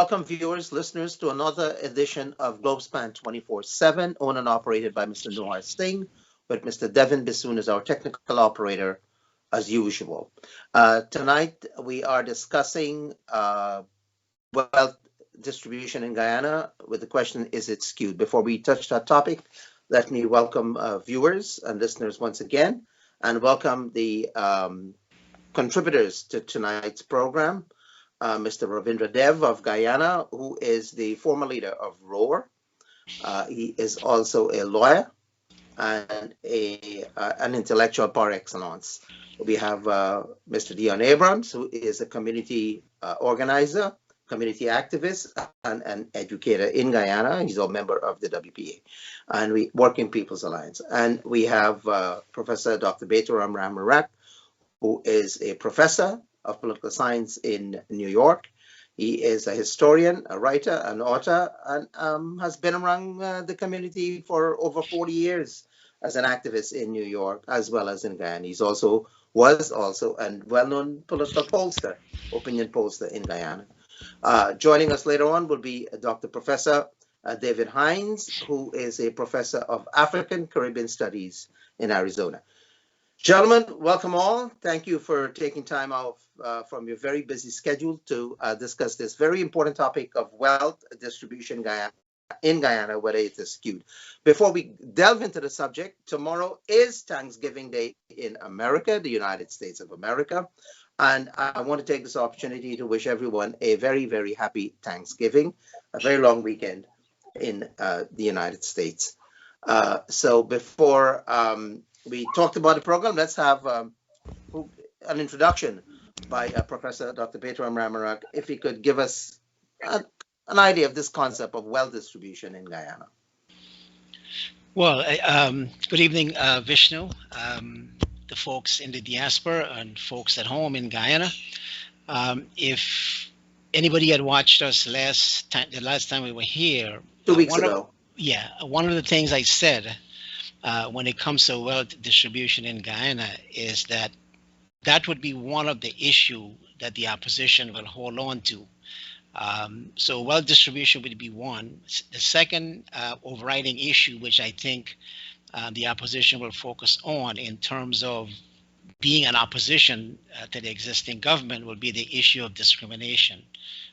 welcome viewers, listeners to another edition of Globespan 24x7, owned and operated by Mr. Noor Singh, with Mr. Devin Bissoon as our technical operator, as usual. Tonight, we are discussing wealth distribution in Guyana with the question, is it skewed? Before we touch that topic, let me welcome viewers and listeners once again, and welcome the contributors to tonight's program. Mr. Ravindra Dev of Guyana, who is the former leader of ROAR. He is also a lawyer and an intellectual par excellence. We have Mr. Deon Abrams, who is a community organizer, community activist, and an educator in Guyana. He's a member of the WPA and Working People's Alliance. And we have Professor Dr. Baytoram Ramharack, who is a professor of political science in New York. He is a historian, a writer, an author, and has been around the community for over 40 years as an activist in New York, as well as in Guyana. He's was also a well-known political pollster, opinion pollster in Guyana. Joining us later on will be Dr. Professor David Hinds, who is a professor of African Caribbean Studies in Arizona. Gentlemen, welcome all. Thank you for taking time off from your very busy schedule to discuss this very important topic of wealth distribution in Guyana, whether it is skewed. Before we delve into the subject, tomorrow is Thanksgiving Day in America, the United States of America. And I want to take this opportunity to wish everyone a very, very happy Thanksgiving, a very long weekend in the United States. So before we talked about the program, let's have an introduction by Professor Dr. Baytoram Ramharack, if he could give us an idea of this concept of wealth distribution in Guyana. Well, good evening, Vishnu, the folks in the diaspora and folks at home in Guyana. If anybody had watched us the last time we were here, 2 weeks ago. One of the things I said when it comes to wealth distribution in Guyana is that would be one of the issues that the opposition will hold on to. So wealth distribution would be one. The second overriding issue, which I think the opposition will focus on in terms of being an opposition to the existing government, will be the issue of discrimination,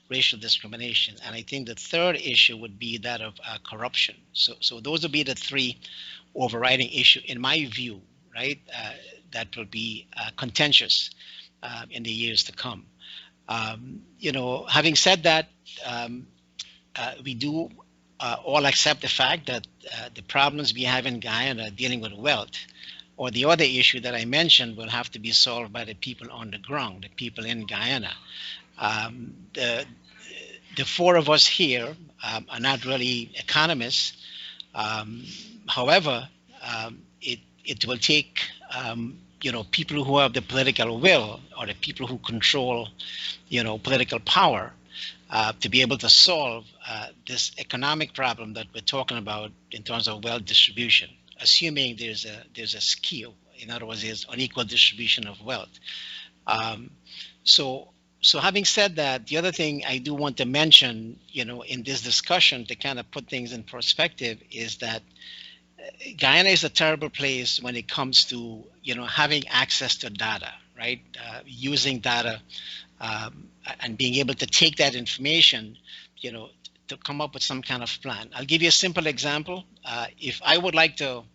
racial discrimination. And I think the third issue would be that of corruption. So those would be the three overriding issue, in my view, right, that will be contentious in the years to come. Having said that, we do all accept the fact that the problems we have in Guyana dealing with wealth, or the other issue that I mentioned, will have to be solved by the people on the ground, the people in Guyana. The four of us here are not really economists. However, it will take people who have the political will, or the people who control political power, to be able to solve this economic problem that we're talking about in terms of wealth distribution, assuming there's a skew. In other words, there's unequal distribution of wealth. So having said that, the other thing I do want to mention, in this discussion, to kind of put things in perspective, is that Guyana is a terrible place when it comes to, having access to data, right? Using data and being able to take that information, to come up with some kind of plan. I'll give you a simple example. If I would like to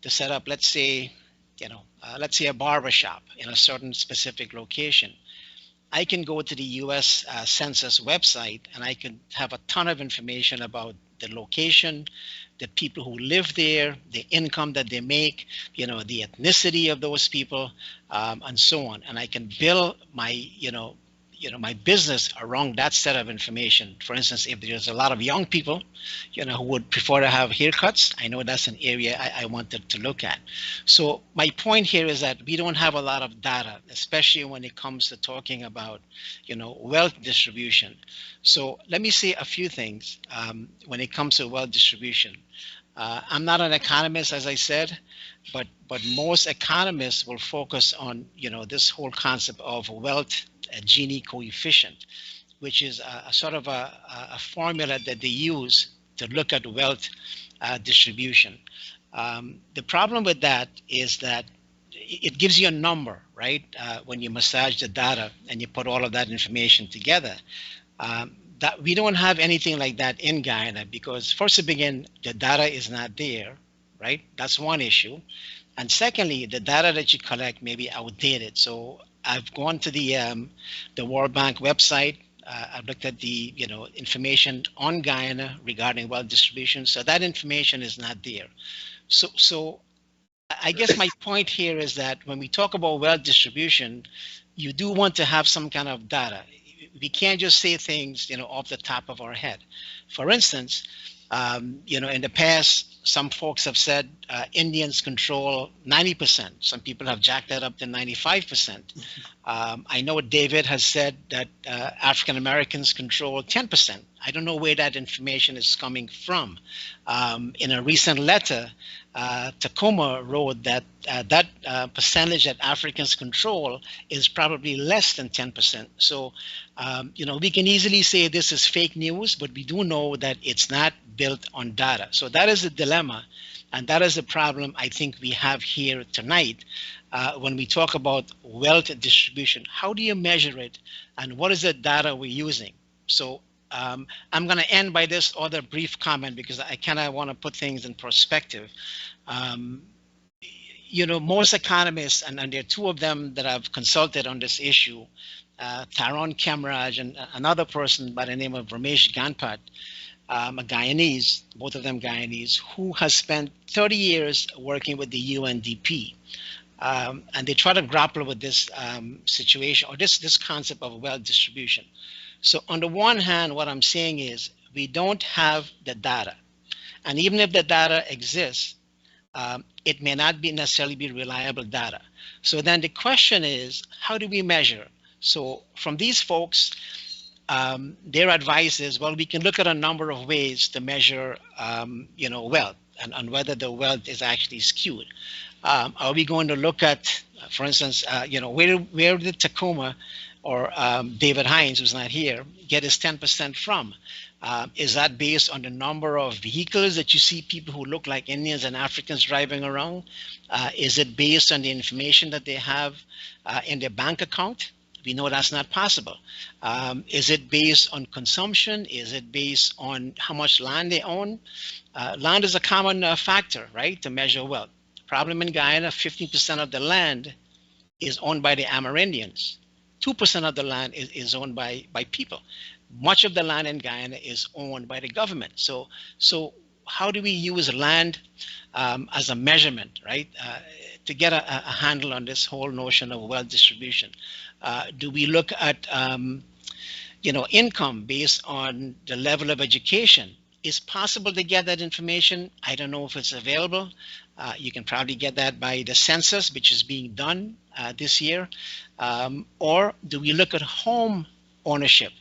set up, let's say a barber shop in a certain specific location, I can go to the U.S. Census website, and I can have a ton of information about the location, the people who live there, the income that they make, the ethnicity of those people, and so on. And I can build my, my business around that set of information. For instance, if there's a lot of young people, who would prefer to have haircuts, I know that's an area I wanted to look at. So my point here is that we don't have a lot of data, especially when it comes to talking about, wealth distribution. So let me say a few things when it comes to wealth distribution. I'm not an economist, as I said, but most economists will focus on, this whole concept of wealth Gini coefficient, which is a sort of a formula that they use to look at wealth distribution. The problem with that is that it gives you a number, right? When you massage the data and you put all of that information together. That we don't have anything like that in Guyana because, first to begin, the data is not there, right? That's one issue. And secondly, the data that you collect may be outdated. So I've gone to the World Bank website. I've looked at the information on Guyana regarding wealth distribution. So that information is not there. So I guess my point here is that when we talk about wealth distribution, you do want to have some kind of data. We can't just say things, off the top of our head. For instance, in the past, some folks have said Indians control 90%. Some people have jacked that up to 95%. I know David has said that African Americans control 10%. I don't know where that information is coming from. In a recent letter, Tacoma wrote that that percentage that Africans control is probably less than 10%. So, we can easily say this is fake news, but we do know that it's not built on data. So that is the dilemma, and that is the problem I think we have here tonight when we talk about wealth distribution. How do you measure it, and what is the data we're using? So I'm going to end by this other brief comment because I kind of want to put things in perspective. Most economists, and there are two of them that I've consulted on this issue, Taron Kemraj and another person by the name of Ramesh Ganpat, a Guyanese, both of them Guyanese, who has spent 30 years working with the UNDP. And they try to grapple with this situation or this concept of wealth distribution. So on the one hand, what I'm saying is we don't have the data. And even if the data exists, it may not be necessarily be reliable data. So then the question is, how do we measure? So from these folks, their advice is, well, we can look at a number of ways to measure, wealth and whether the wealth is actually skewed. Are we going to look at, for instance, where did Tacoma or David Hinds, who's not here, get his 10% from? Is that based on the number of vehicles that you see people who look like Indians and Africans driving around? Is it based on the information that they have in their bank account? We know that's not possible. Is it based on consumption? Is it based on how much land they own? Land is a common factor, right, to measure wealth. Problem in Guyana, 15% of the land is owned by the Amerindians. 2% of the land is owned by people. Much of the land in Guyana is owned by the government. So how do we use land as a measurement, right, to get a handle on this whole notion of wealth distribution? Do we look at income based on the level of education? It's possible to get that information. I don't know if it's available. You can probably get that by the census, which is being done this year. Or do we look at home ownership?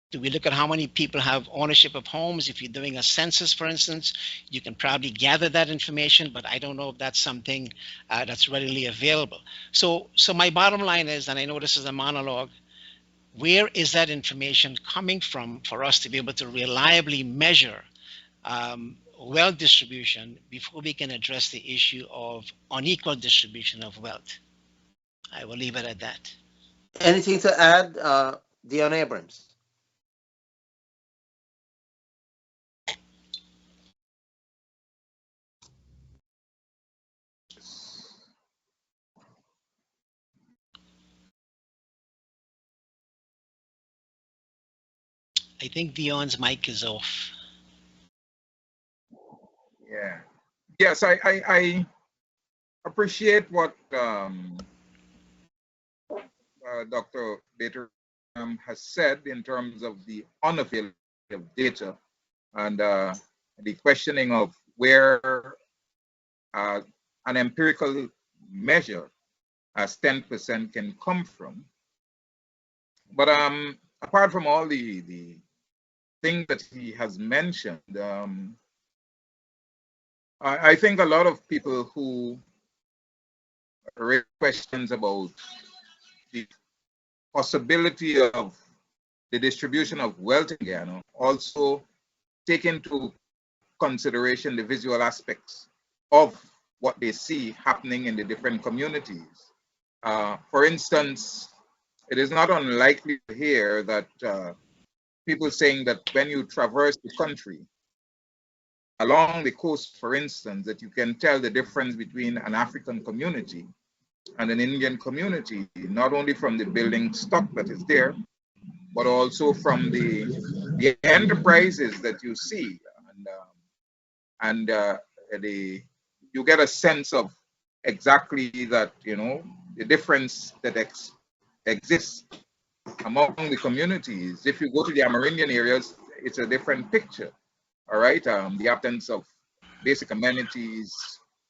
Do we look at how many people have ownership of homes? If you're doing a census, for instance, you can probably gather that information, but I don't know if that's something that's readily available. So my bottom line is, and I know this is a monologue, where is that information coming from for us to be able to reliably measure wealth distribution before we can address the issue of unequal distribution of wealth? I will leave it at that. Anything to add, Deon Abrams? I think Deon's mic is off. Yeah. Yes, I appreciate what Dr. Baytoram has said in terms of the unavailability of data and the questioning of where an empirical measure as 10% can come from. But apart from all the things that he has mentioned, I think a lot of people who raise questions about the possibility of the distribution of wealth in Guyana also take into consideration the visual aspects of what they see happening in the different communities. For instance, it is not unlikely to hear that people saying that when you traverse the country, along the coast, for instance, that you can tell the difference between an African community and an Indian community, not only from the building stock that is there, but also from the enterprises that you see, and you get a sense of exactly that, the difference that exists among the communities. If you go to the Amerindian areas, it's a different picture. All right, the absence of basic amenities,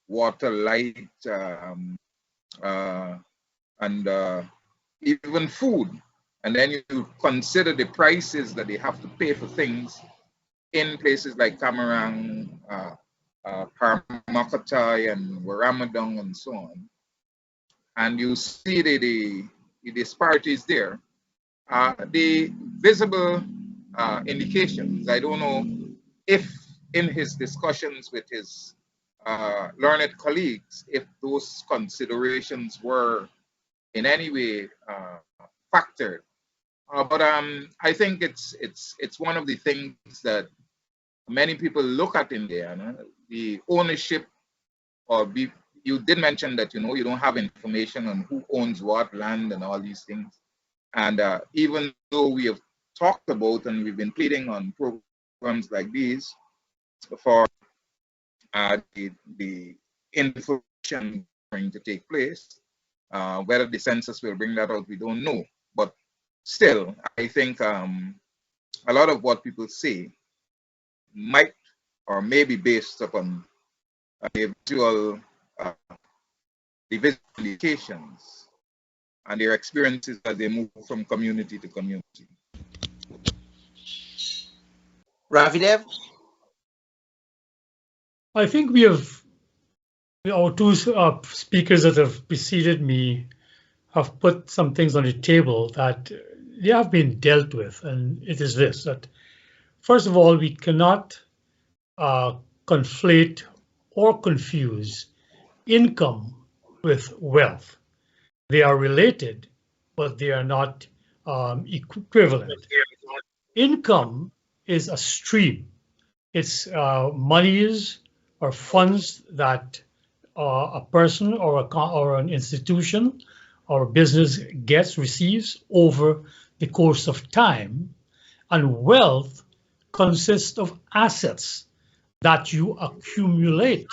water, light, and even food. And then you consider the prices that they have to pay for things in places like Camarang, Paramacatai, and Waramadong, and so on. And you see the disparities there. The visible indications, I don't know if in his discussions with his learned colleagues, if those considerations were in any way factored. But I think it's one of the things that many people look at in Guyana, the ownership, you did mention that, you don't have information on who owns what land and all these things. And even though we have talked about and we've been pleading on programs like these for the information going to take place, whether the census will bring that out, we don't know. But still, I think a lot of what people say might or may be based upon the visual indications and their experiences as they move from community to community. Ravi Dev? I think we have, our two speakers that have preceded me have put some things on the table that they have been dealt with, and it is this, that first of all, we cannot conflate or confuse income with wealth. They are related, but they are not equivalent. Income is a stream. It's monies or funds that a person or an institution or a business receives over the course of time, and wealth consists of assets that you accumulate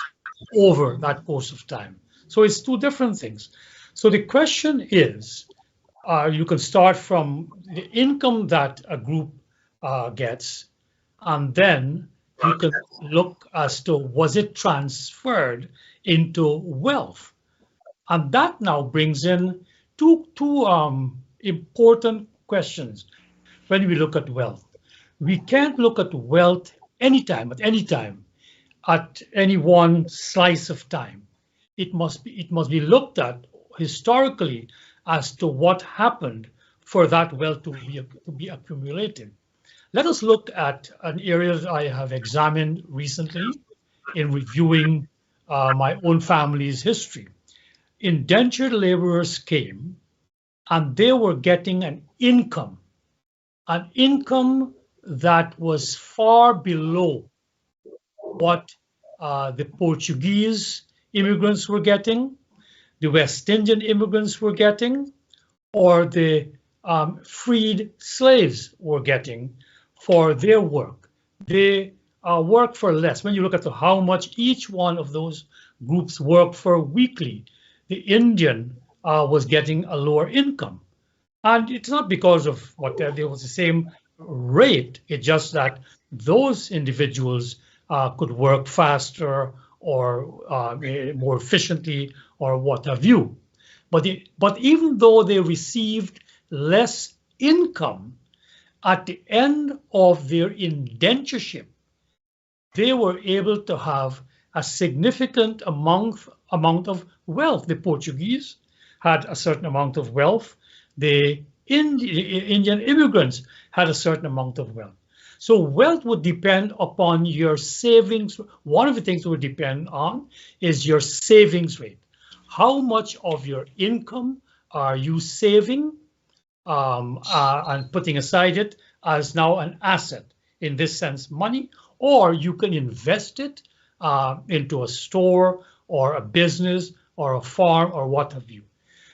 over that course of time. So it's two different things. So the question is, you can start from the income that a group gets, and then you can look as to was it transferred into wealth. And that now brings in two important questions when we look at wealth. We can't look at wealth at any time, at any one slice of time. It must be looked at historically as to what happened for that wealth to be accumulated. Let us look at an area that I have examined recently in reviewing my own family's history. Indentured laborers came and they were getting an income that was far below what the Portuguese immigrants were getting, the West Indian immigrants were getting, or the freed slaves were getting for their work. They work for less. When you look at how much each one of those groups work for weekly, the Indian was getting a lower income. And it's not because of what there was the same rate, it's just that those individuals could work faster or more efficiently or what have you. But even though they received less income, at the end of their indentureship, they were able to have a significant amount of wealth. The Portuguese had a certain amount of wealth. The Indian immigrants had a certain amount of wealth. So wealth would depend upon your savings. One of the things it would depend on is your savings rate. How much of your income are you saving and putting aside it as now an asset, in this sense, money, or you can invest it into a store or a business or a farm or what have you.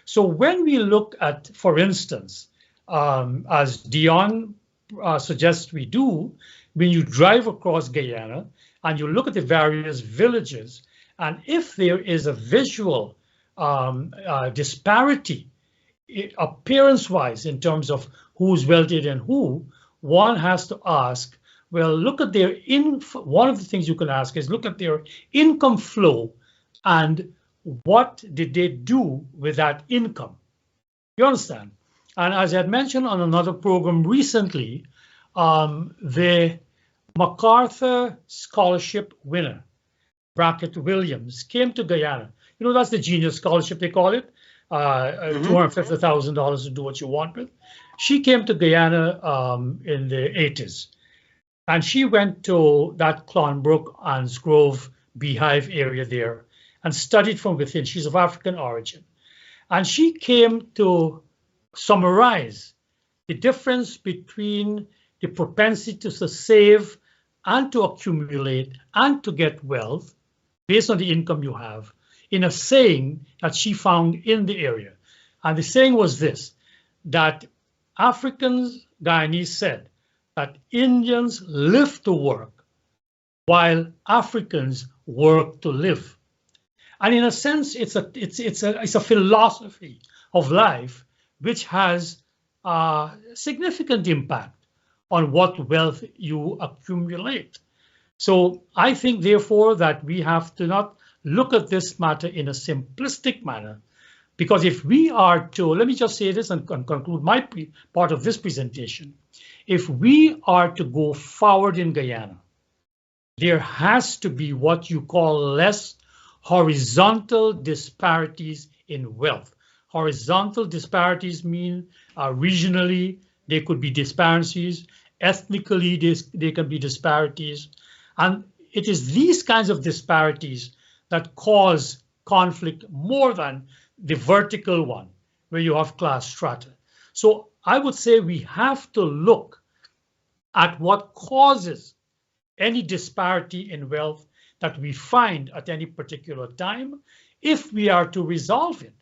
So when we look at, for instance, as Deon suggests we do, when you drive across Guyana and you look at the various villages, and if there is a visual disparity appearance-wise in terms of who's wealthy and who, one has to ask, well, look at their one of the things you can ask is look at their income flow and what did they do with that income? You understand? And as I had mentioned on another program recently, the MacArthur Scholarship winner, Brackett Williams, came to Guyana. You know, that's the Genius Scholarship, they call it. $250,000 to do what you want with. She came to Guyana in the 80s. And she went to that Clonbrook, Ansgrove, Beehive area there and studied from within. She's of African origin. And she came to summarize the difference between the propensity to save and to accumulate and to get wealth based on the income you have in a saying that she found in the area. And the saying was this, that Africans, Guyanese said, that Indians live to work while Africans work to live. And in a sense, it's a philosophy of life which has a significant impact on what wealth you accumulate. So I think, therefore, that we have to not look at this matter in a simplistic manner, because if we are to, let me just say this and conclude my part of this presentation, if we are to go forward in Guyana, there has to be what you call less horizontal disparities in wealth. Horizontal disparities mean regionally, there could be disparities, ethnically, there can be disparities. And it is these kinds of disparities that cause conflict more than the vertical one, where you have class strata. So I would say we have to look at what causes any disparity in wealth that we find at any particular time if we are to resolve it,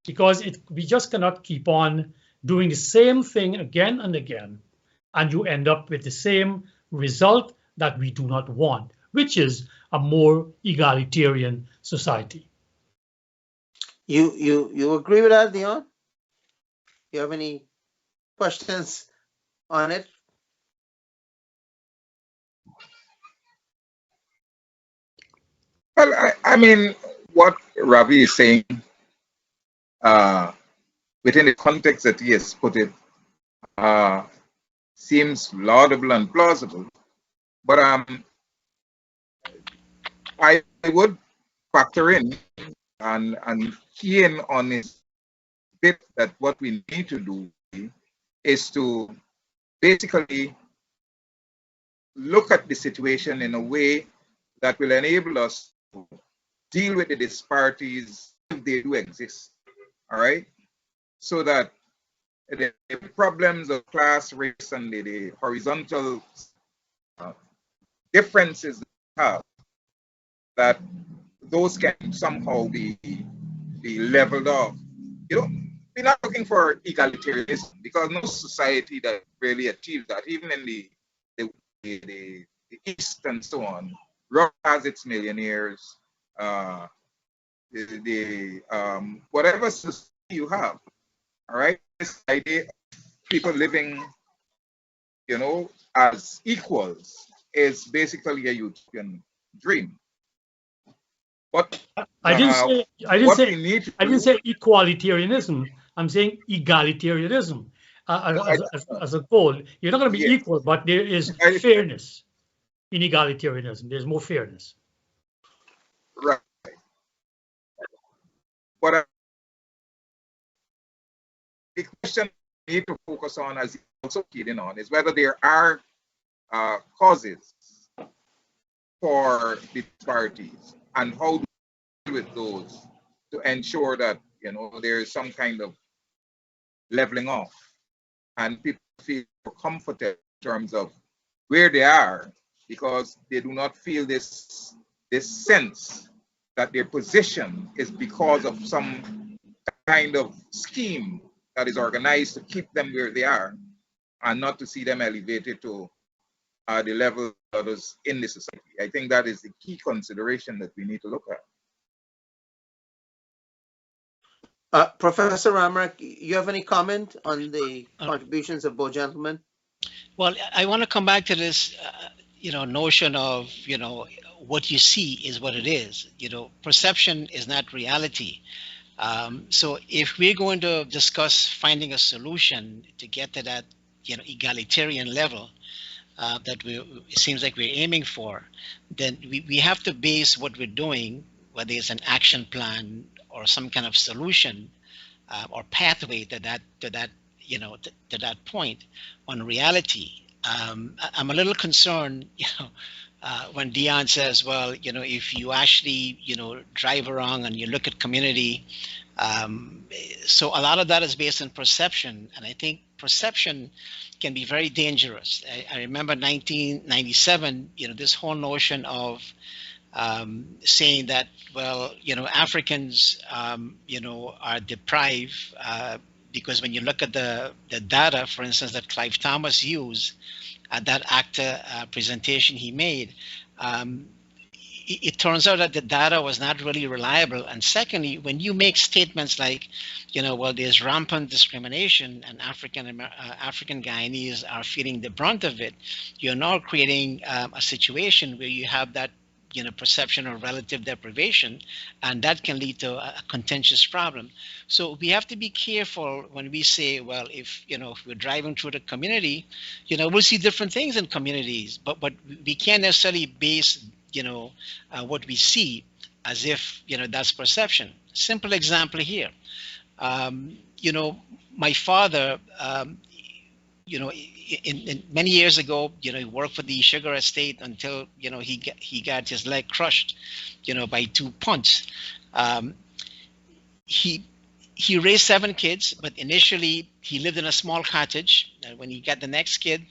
because we just cannot keep on doing the same thing again and again, and you end up with the same result that we do not want, which is a more egalitarian society. You agree with that, Deon? You have any questions on it? Well, I mean, what Ravi is saying, within the context that he has put it, seems laudable and plausible. But I would factor in and key in on this bit that what we need to do is to basically look at the situation in a way that will enable us to deal with the disparities if they do exist, all right? So that the problems of class, race, and the horizontal differences we have, that those can somehow be leveled off. You know, we're not looking for egalitarianism, because no society that really achieves that, even in the East and so on, Russia has its millionaires, whatever society you have, all right? This idea of people living, you know, as equals is basically a utopian dream. But I didn't say equalitarianism. I'm saying egalitarianism as a goal. You're not going to be equal, but there is fairness in egalitarianism. There's more fairness. Right. But the question need to focus on, as you also keyed in on, is whether there are causes for disparities and how to deal with those to ensure that there is some kind of leveling off and people feel comforted in terms of where they are, because they do not feel this sense that their position is because of some kind of scheme that is organized to keep them where they are and not to see them elevated to the level of others in the society. I think that is the key consideration that we need to look at. Professor Ramharack, you have any comment on the contributions of both gentlemen? Well, I want to come back to this, notion of, what you see is what it is. Perception is not reality. So if we're going to discuss finding a solution to get to that, egalitarian level that it seems like we're aiming for, then we have to base what we're doing, whether it's an action plan or some kind of solution or pathway to that to that point, on reality. I'm a little concerned, when Deon says, well, if you actually, drive around and you look at community, so a lot of that is based on perception, and I think perception can be very dangerous. I remember 1997, this whole notion of saying that, well, Africans, are deprived because when you look at the data, for instance, that Clive Thomas used at that ACTA presentation he made, it turns out that the data was not really reliable. And secondly, when you make statements like, well, there's rampant discrimination and African Guyanese are feeling the brunt of it, you're now creating a situation where you have that perception of relative deprivation, and that can lead to a contentious problem. So we have to be careful when we say, well, if we're driving through the community, we'll see different things in communities, but we can't necessarily base what we see as if that's perception. Simple example here. My father, in many years ago, he worked for the sugar estate until he got his leg crushed, by 2 punts. He raised 7 kids, but initially he lived in a small cottage. And when he got the next kid,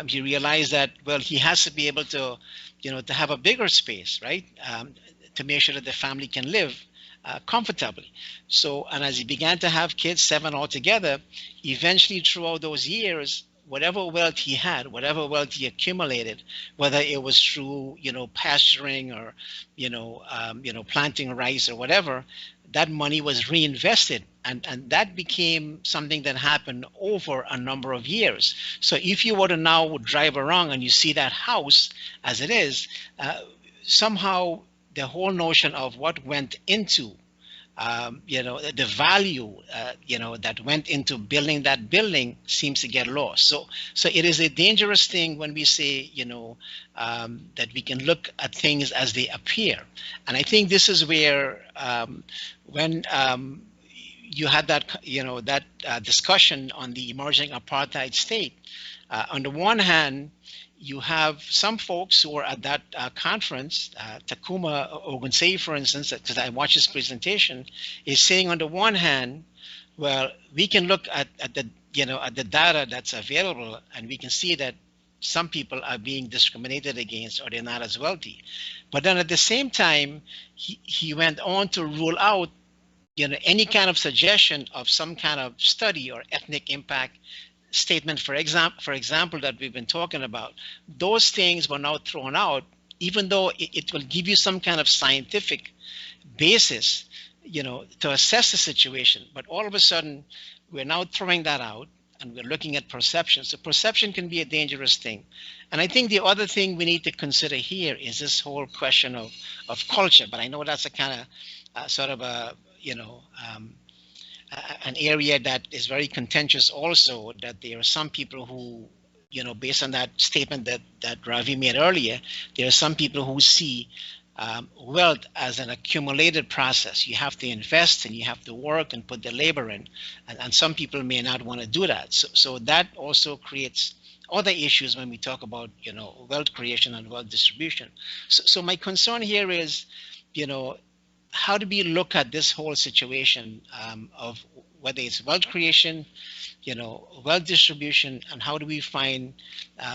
he realized that, well, he has to be able to, to have a bigger space, right, to make sure that the family can live comfortably. So, and as he began to have kids, 7 altogether, eventually throughout those years, whatever wealth he had, whatever wealth he accumulated, whether it was through, pasturing or, planting rice or whatever, that money was reinvested. And that became something that happened over a number of years. So if you were to now drive around and you see that house as it is, somehow the whole notion of what went into, the value, that went into building that building seems to get lost. So it is a dangerous thing when we say, that we can look at things as they appear. And I think this is where, when you had that, discussion on the emerging apartheid state, on the one hand, you have some folks who are at that conference, Takuma Ogunsei, for instance, because I watched his presentation, is saying on the one hand, well, we can look at the data that's available, and we can see that some people are being discriminated against or they're not as wealthy. But then at the same time, he went on to rule out any kind of suggestion of some kind of study or ethnic impact statement, for example, that we've been talking about. Those things were now thrown out, even though it will give you some kind of scientific basis, to assess the situation. But all of a sudden, we're now throwing that out and we're looking at perception. So perception can be a dangerous thing. And I think the other thing we need to consider here is this whole question of culture. But I know that's a kind of sort of a, an area that is very contentious also, that there are some people who, based on that statement that Ravi made earlier, there are some people who see wealth as an accumulated process. You have to invest and you have to work and put the labor in, and some people may not want to do that. So that also creates other issues when we talk about, wealth creation and wealth distribution. So my concern here is, how do we look at this whole situation of whether it's wealth creation, wealth distribution, and how do we find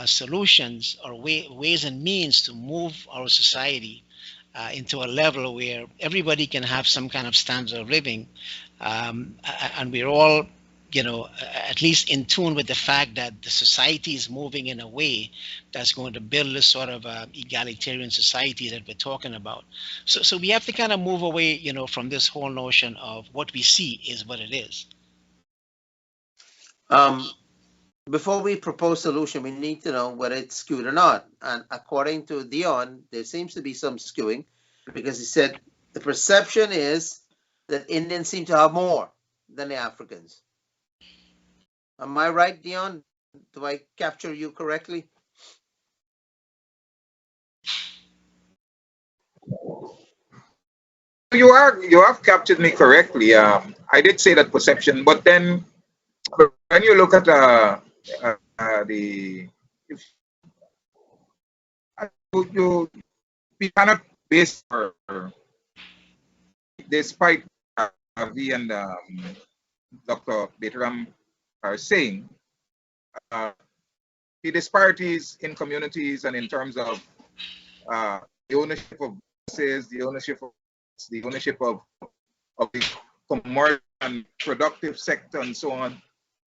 solutions or ways and means to move our society into a level where everybody can have some kind of standard of living, and we're all, at least in tune with the fact that the society is moving in a way that's going to build this sort of egalitarian society that we're talking about. So we have to kind of move away, from this whole notion of what we see is what it is. Before we propose solution, we need to know whether it's skewed or not. And according to Deon, there seems to be some skewing, because he said the perception is that Indians seem to have more than the Africans. Am I right, Deon? Do I capture you correctly? You have captured me correctly. I did say that perception, but then when you look at we cannot base despite Ravi and Dr. Baytoram are saying, the disparities in communities and in terms of the ownership of businesses, the ownership of the commercial and productive sector and so on,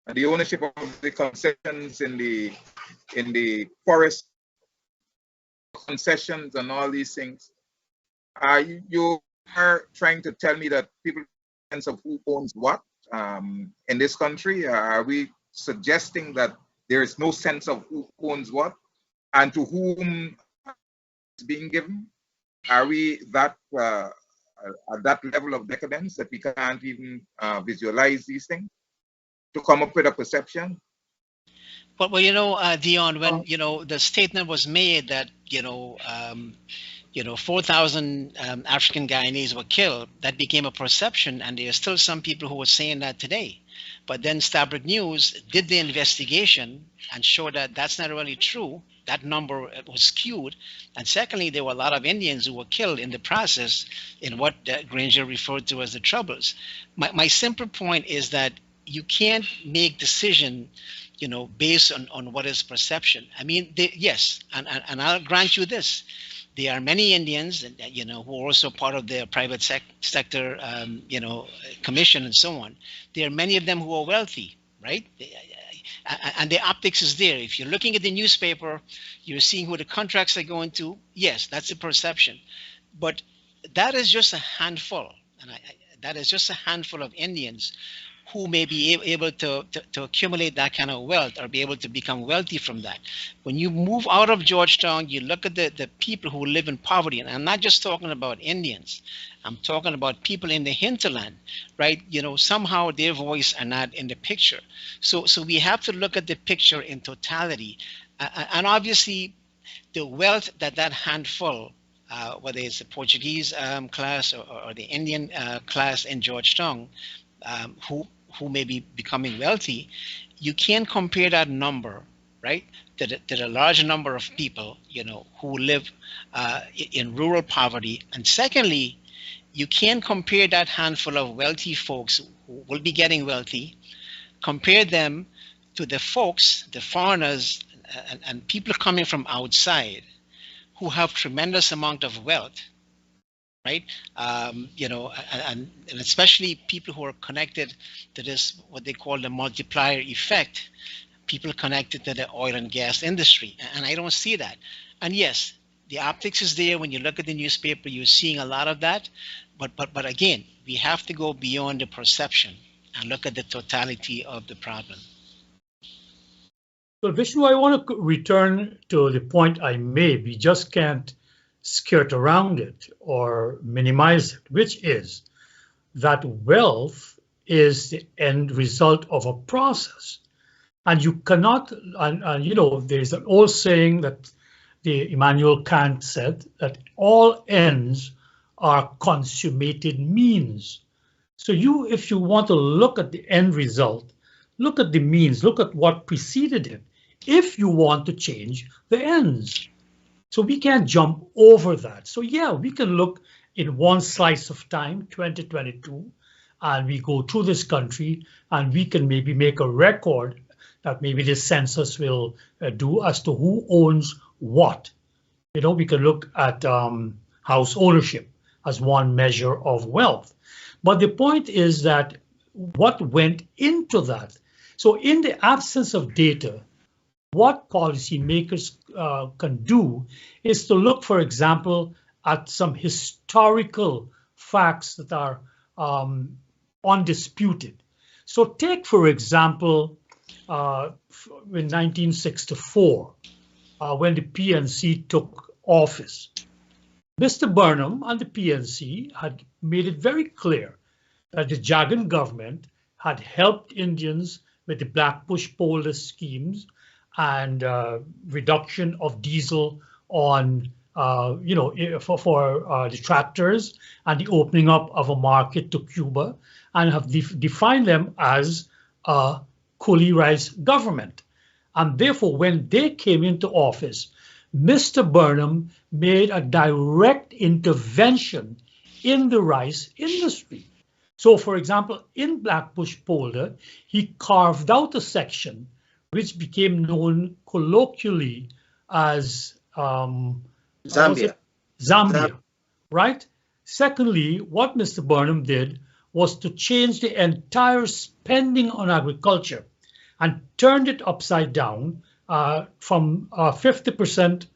and the ownership of the concessions in the forest concessions and all these things. You are trying to tell me that people have a sense of who owns what in this country? Are we suggesting that there is no sense of who owns what and to whom it's being given? Are we that at that level of decadence that we can't even visualize these things to come up with a perception? Well, Deon, when the statement was made that 4,000 African Guyanese were killed, that became a perception, and there are still some people who are saying that today. But then Stabrook News did the investigation and showed that that's not really true. That number was skewed. And secondly, there were a lot of Indians who were killed in the process in what Granger referred to as the Troubles. My simple point is that you can't make decision based on what is perception. I mean, yes, and I'll grant you this. There are many Indians, who are also part of the private sector, commission and so on. There are many of them who are wealthy, right? And the optics is there. If you're looking at the newspaper, you're seeing who the contracts are going to. Yes, that's a perception. But that is just a handful. And that is just a handful of Indians who may be able to accumulate that kind of wealth or be able to become wealthy from that. When you move out of Georgetown, you look at the people who live in poverty, and I'm not just talking about Indians. I'm talking about people in the hinterland, right? Somehow their voice are not in the picture. So we have to look at the picture in totality. And obviously, the wealth that handful, whether it's the Portuguese class or the Indian class in Georgetown, who may be becoming wealthy, you can't compare that number, right, to the large number of people, who live in rural poverty. And secondly, you can't compare that handful of wealthy folks who will be getting wealthy, compare them to the folks, the foreigners, and people coming from outside who have tremendous amount of wealth, right? And especially people who are connected to this, what they call the multiplier effect, people connected to the oil and gas industry. And I don't see that. And yes, the optics is there. When you look at the newspaper, you're seeing a lot of that. But again, we have to go beyond the perception and look at the totality of the problem. Well, Vishnu, I want to return to the point I made. We just can't skirt around it or minimize it, which is that wealth is the end result of a process. And you cannot, and there's an old saying that the Immanuel Kant said, that all ends are consummated means. So if you want to look at the end result, look at the means, look at what preceded it, if you want to change the ends. So we can't jump over that. So yeah, we can look in one slice of time, 2022, and we go through this country and we can maybe make a record that maybe the census will do as to who owns what. You know, we can look at house ownership as one measure of wealth. But the point is that what went into that. So in the absence of data, what policymakers can do is to look, for example, at some historical facts that are undisputed. So take, for example, in 1964, when the PNC took office, Mr. Burnham and the PNC had made it very clear that the Jagan government had helped Indians with the Black Bush Polder schemes and reduction of diesel on, for the tractors, and the opening up of a market to Cuba, and have defined them as a coolie rice government. And therefore, when they came into office, Mr. Burnham made a direct intervention in the rice industry. So, for example, in Black Bush Polder, he carved out a section which became known colloquially as Zambia. Zambia, right? Secondly, what Mr. Burnham did was to change the entire spending on agriculture and turned it upside down from 50%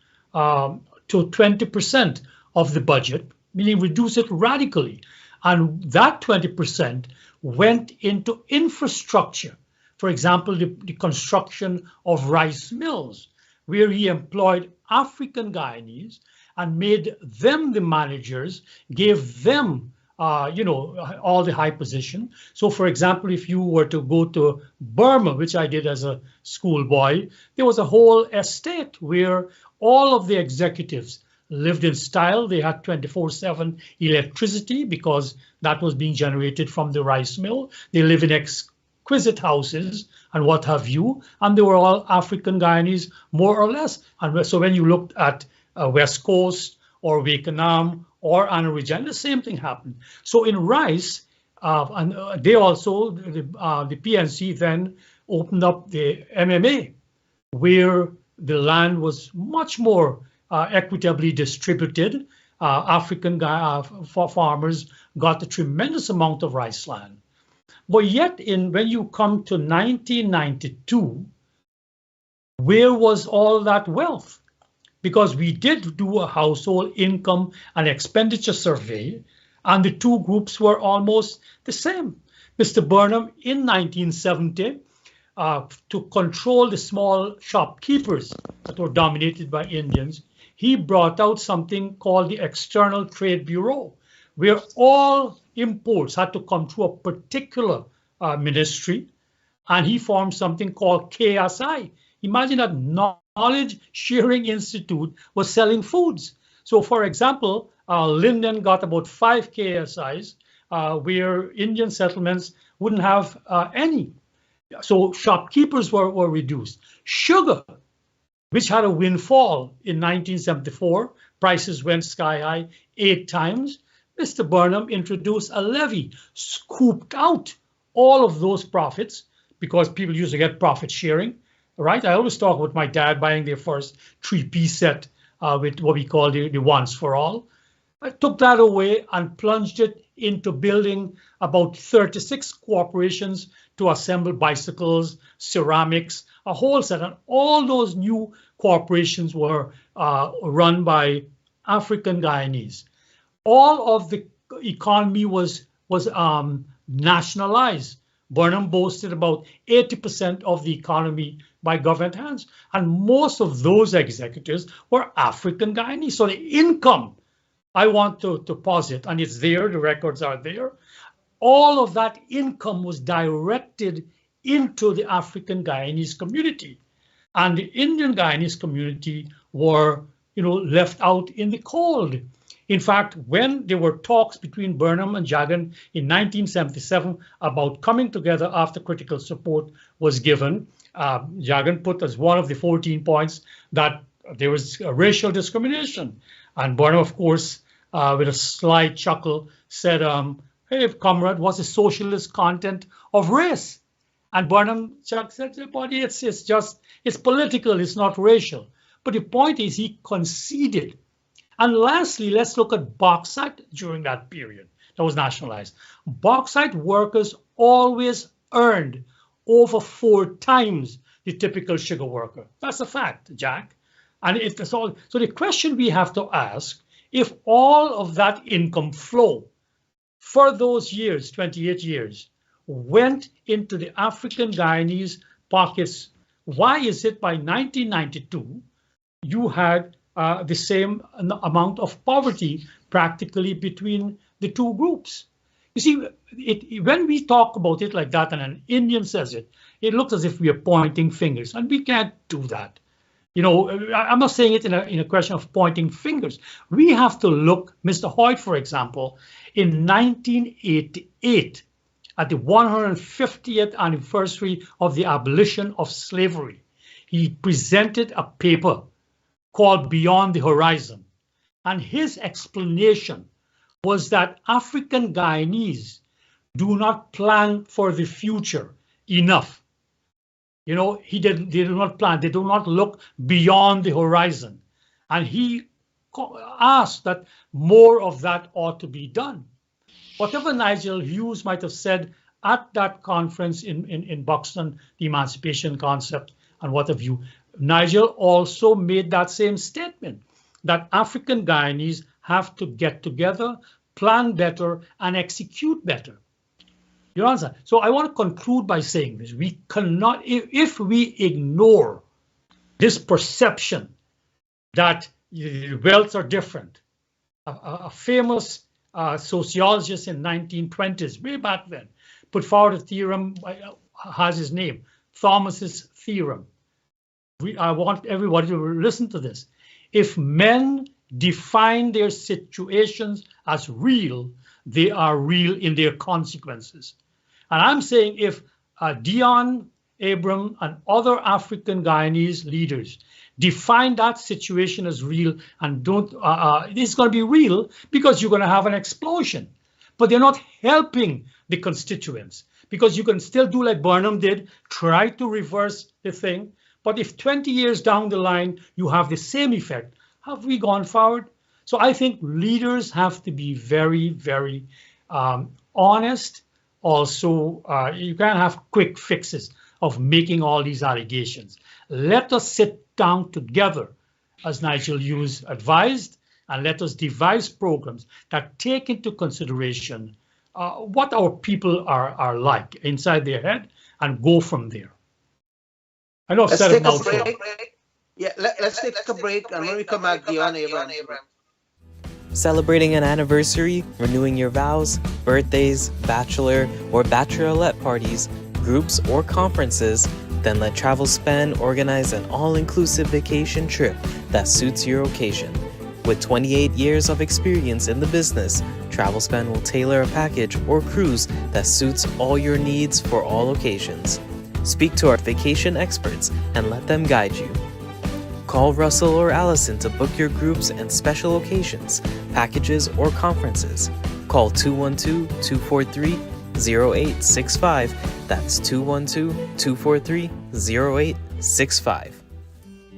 to 20% of the budget, meaning reduce it radically. And that 20% went into infrastructure. For example, the construction of rice mills, where he employed African Guyanese and made them the managers, gave them all the high position. So, for example, if you were to go to Burma, which I did as a schoolboy, there was a whole estate where all of the executives lived in style. They had 24/7 electricity because that was being generated from the rice mill. They live in exquisite houses and what have you, and they were all African Guyanese, more or less. And so when you looked at West Coast or Vietnam or Anna Regina, the same thing happened. So in rice, and they also, the PNC then opened up the MMA, where the land was much more equitably distributed. African farmers got a tremendous amount of rice land. But yet, when you come to 1992, where was all that wealth? Because we did do a household income and expenditure survey, and the two groups were almost the same. Mr. Burnham, in 1970, to control the small shopkeepers that were dominated by Indians, he brought out something called the External Trade Bureau, where all imports had to come through a particular ministry, and he formed something called KSI. Imagine that Knowledge Sharing Institute was selling foods. So, for example, Linden got about 5 KSIs, where Indian settlements wouldn't have any. So shopkeepers were reduced. Sugar, which had a windfall in 1974, prices went sky high 8 times. Mr. Burnham introduced a levy, scooped out all of those profits because people used to get profit sharing, right? I always talk about my dad buying their first 3-piece set with what we call the once for all. I took that away and plunged it into building about 36 corporations to assemble bicycles, ceramics, a whole set. And all those new corporations were run by African Guyanese. All of the economy was nationalized. Burnham boasted about 80% of the economy by government hands. And most of those executives were African Guyanese. So the income, I want to posit, and it's there, the records are there, all of that income was directed into the African Guyanese community. And the Indian Guyanese community were left out in the cold. In fact, when there were talks between Burnham and Jagan in 1977 about coming together after critical support was given, Jagan put as one of the 14 points that there was racial discrimination. And Burnham, of course, with a slight chuckle, said, hey, comrade, what's the socialist content of race? And Burnham said, but it's political, it's not racial. But the point is he conceded. And lastly, let's look at bauxite during that period that was nationalized. Bauxite workers always earned over 4 times the typical sugar worker. That's a fact, Jack. And so the question we have to ask, if all of that income flow for those years, 28 years, went into the African Guyanese pockets, why is it by 1992 you had the same amount of poverty practically between the two groups? You see, when we talk about it like that and an Indian says it, it looks as if we are pointing fingers, and we can't do that. I'm not saying it in a question of pointing fingers. We have to look, Mr. Hoyt, for example, in 1988, at the 150th anniversary of the abolition of slavery, he presented a paper called Beyond the Horizon. And his explanation was that African Guyanese do not plan for the future enough. They do not plan, they do not look beyond the horizon. And he asked that more of that ought to be done. Whatever Nigel Hughes might have said at that conference in Buxton, the emancipation concept and what have you, Nigel also made that same statement, that African Guyanese have to get together, plan better, and execute better. You understand? So I want to conclude by saying this. We cannot, if we ignore this perception that wealth are different. A famous sociologist in 1920s, way back then, put forward a theorem, has his name, Thomas's theorem. I want everybody to listen to this. If men define their situations as real, they are real in their consequences. And I'm saying if Deon, Abrams, and other African Guyanese leaders define that situation as real and don't, it's going to be real because you're going to have an explosion. But they're not helping the constituents, because you can still do like Burnham did, try to reverse the thing. But if 20 years down the line, you have the same effect, have we gone forward? So I think leaders have to be very, very honest. Also, you can't have quick fixes of making all these allegations. Let us sit down together, as Nigel Hughes advised, and let us devise programs that take into consideration what our people are like inside their head and go from there. I know I've said it now. Yeah, let's take a break, and when we come back, Deon, Abrams. Celebrating an anniversary, renewing your vows, birthdays, bachelor or bachelorette parties, groups or conferences, then let Travelspan organize an all-inclusive vacation trip that suits your occasion. With 28 years of experience in the business, Travelspan will tailor a package or cruise that suits all your needs for all occasions. Speak to our vacation experts and let them guide you. Call Russell or Allison to book your groups and special occasions, packages, or conferences. Call 212-243-0865. That's 212-243-0865.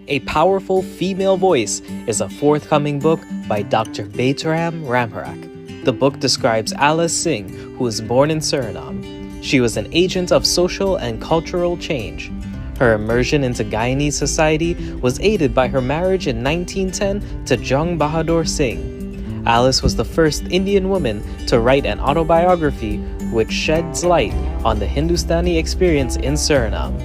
A Powerful Female Voice is a forthcoming book by Dr. Baytoram Ramharack. The book describes Alice Singh, who was born in Suriname. She was an agent of social and cultural change. Her immersion into Guyanese society was aided by her marriage in 1910 to Jung Bahadur Singh. Alice was the first Indian woman to write an autobiography which sheds light on the Hindustani experience in Suriname.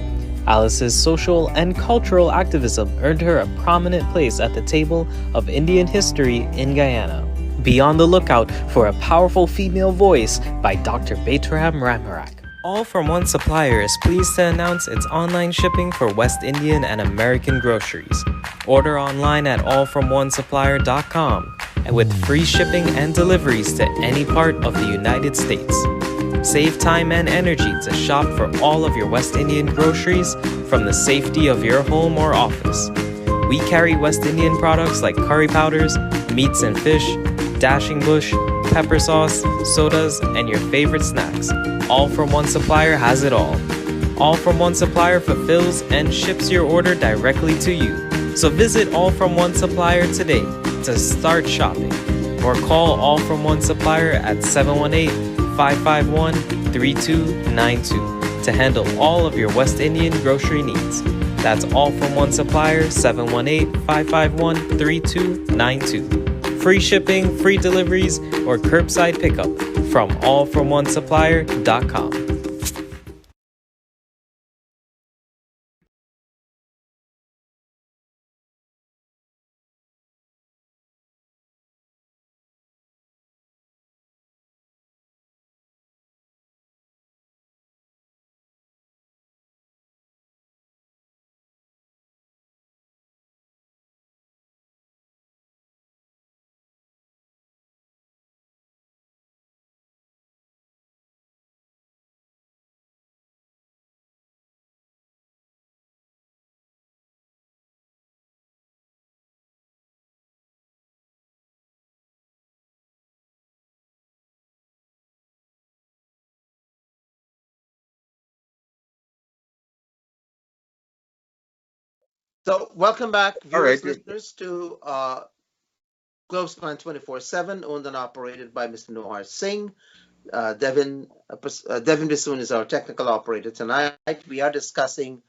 Alice's social and cultural activism earned her a prominent place at the table of Indian history in Guyana. Be on the lookout for A Powerful Female Voice by Dr. Baytoram Ramharack. All From One Supplier is pleased to announce its online shipping for West Indian and American groceries. Order online at allfromonesupplier.com and with free shipping and deliveries to any part of the United States. Save time and energy to shop for all of your West Indian groceries from the safety of your home or office. We carry West Indian products like curry powders, meats and fish, dashing bush, pepper sauce, sodas, and your favorite snacks. All from One Supplier has it all. All from One Supplier fulfills and ships your order directly to you. So visit All from One Supplier today to start shopping or call All from One Supplier at 718-551-3292 to handle all of your West Indian grocery needs. That's All from One Supplier, 718-551-3292. Free shipping, free deliveries, or curbside pickup from allfromonesupplier.com. So, welcome back, All right. viewers, listeners, to Globespan 24x7, owned and operated by Mr. Nohar Singh. Devin Bissoon is our technical operator tonight. We are discussing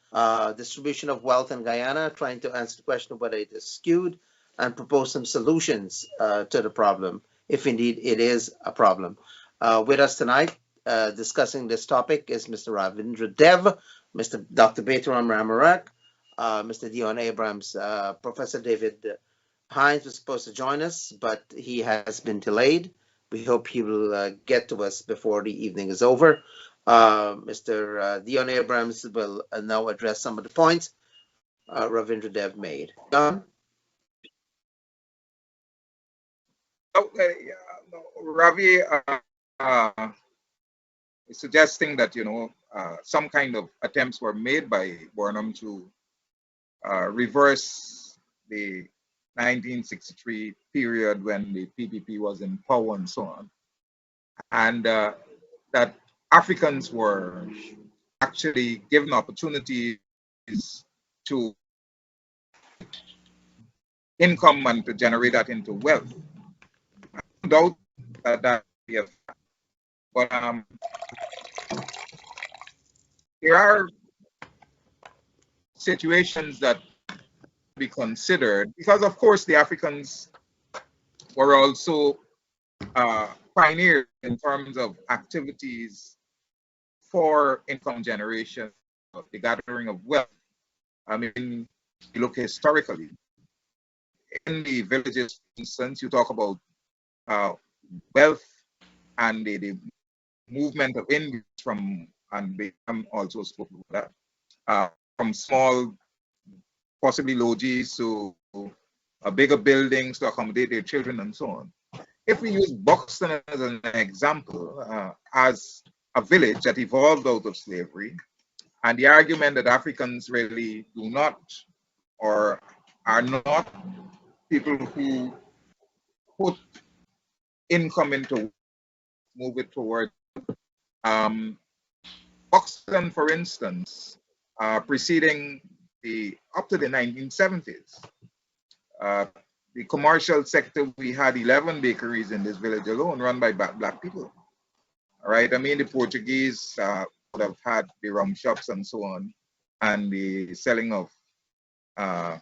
distribution of wealth in Guyana, trying to answer the question of whether it is skewed and propose some solutions to the problem, if indeed it is a problem. With us tonight, discussing this topic is Mr. Ravindra Dev, Mr. Dr. Baytoram Ramharack, Mr. Deon Abrams. Professor David Hinds was supposed to join us, but he has been delayed. We hope he will get to us before the evening is over. Mr. Deon Abrams will now address some of the points Ravindra Dev made. Deon? Ravi is suggesting that, some kind of attempts were made by Burnham to reverse the 1963 period when the PPP was in power and so on, and that Africans were actually given opportunities to income and to generate that into wealth. I don't doubt that yes, but there are situations that be considered, because of course the Africans were also pioneers in terms of activities for income generation, of the gathering of wealth. I mean, you look historically, in the villages, for instance, you talk about wealth and the movement of Indians from, and Bisram also spoke about that, from small, possibly lodges to bigger buildings to accommodate their children and so on. If we use Buxton as an example, as a village that evolved out of slavery, and the argument that Africans really do not or are not people who put income into, move it toward Buxton, for instance, preceding up to the 1970s. The commercial sector, we had 11 bakeries in this village alone, run by black people. All right, I mean, the Portuguese would have had the rum shops and so on, and the selling of the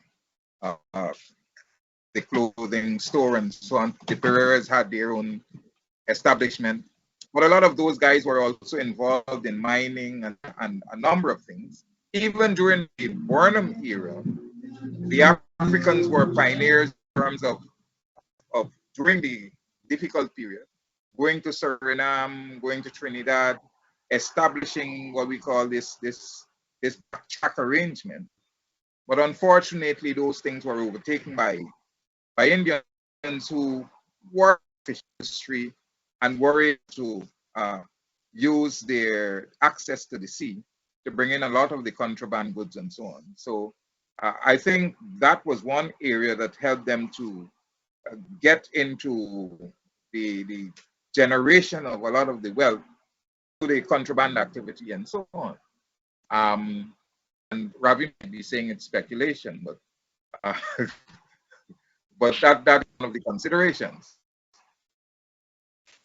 clothing store and so on. The Pereiras had their own establishment, but a lot of those guys were also involved in mining and a number of things. Even during the Burnham era, the Africans were pioneers in terms of during the difficult period, going to Suriname, going to Trinidad, establishing what we call this backtrack arrangement But unfortunately, those things were overtaken by Indians who were in the fish industry and were able to use their access to the sea to bring in a lot of the contraband goods and so on. So I think that was one area that helped them to get into the generation of a lot of the wealth through the contraband activity and so on. And Ravi might be saying it's speculation, but that's one of the considerations.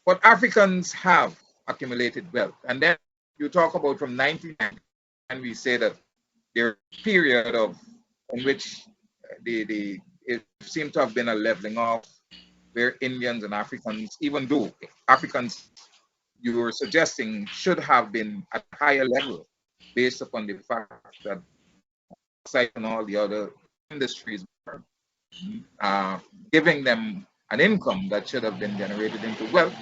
But Africans have accumulated wealth, and then you talk about from 1990, and we say that there's a period in which it seemed to have been a leveling off, where Indians and Africans, even though Africans, you were suggesting, should have been at a higher level based upon the fact that aside from all the other industries were giving them an income that should have been generated into wealth.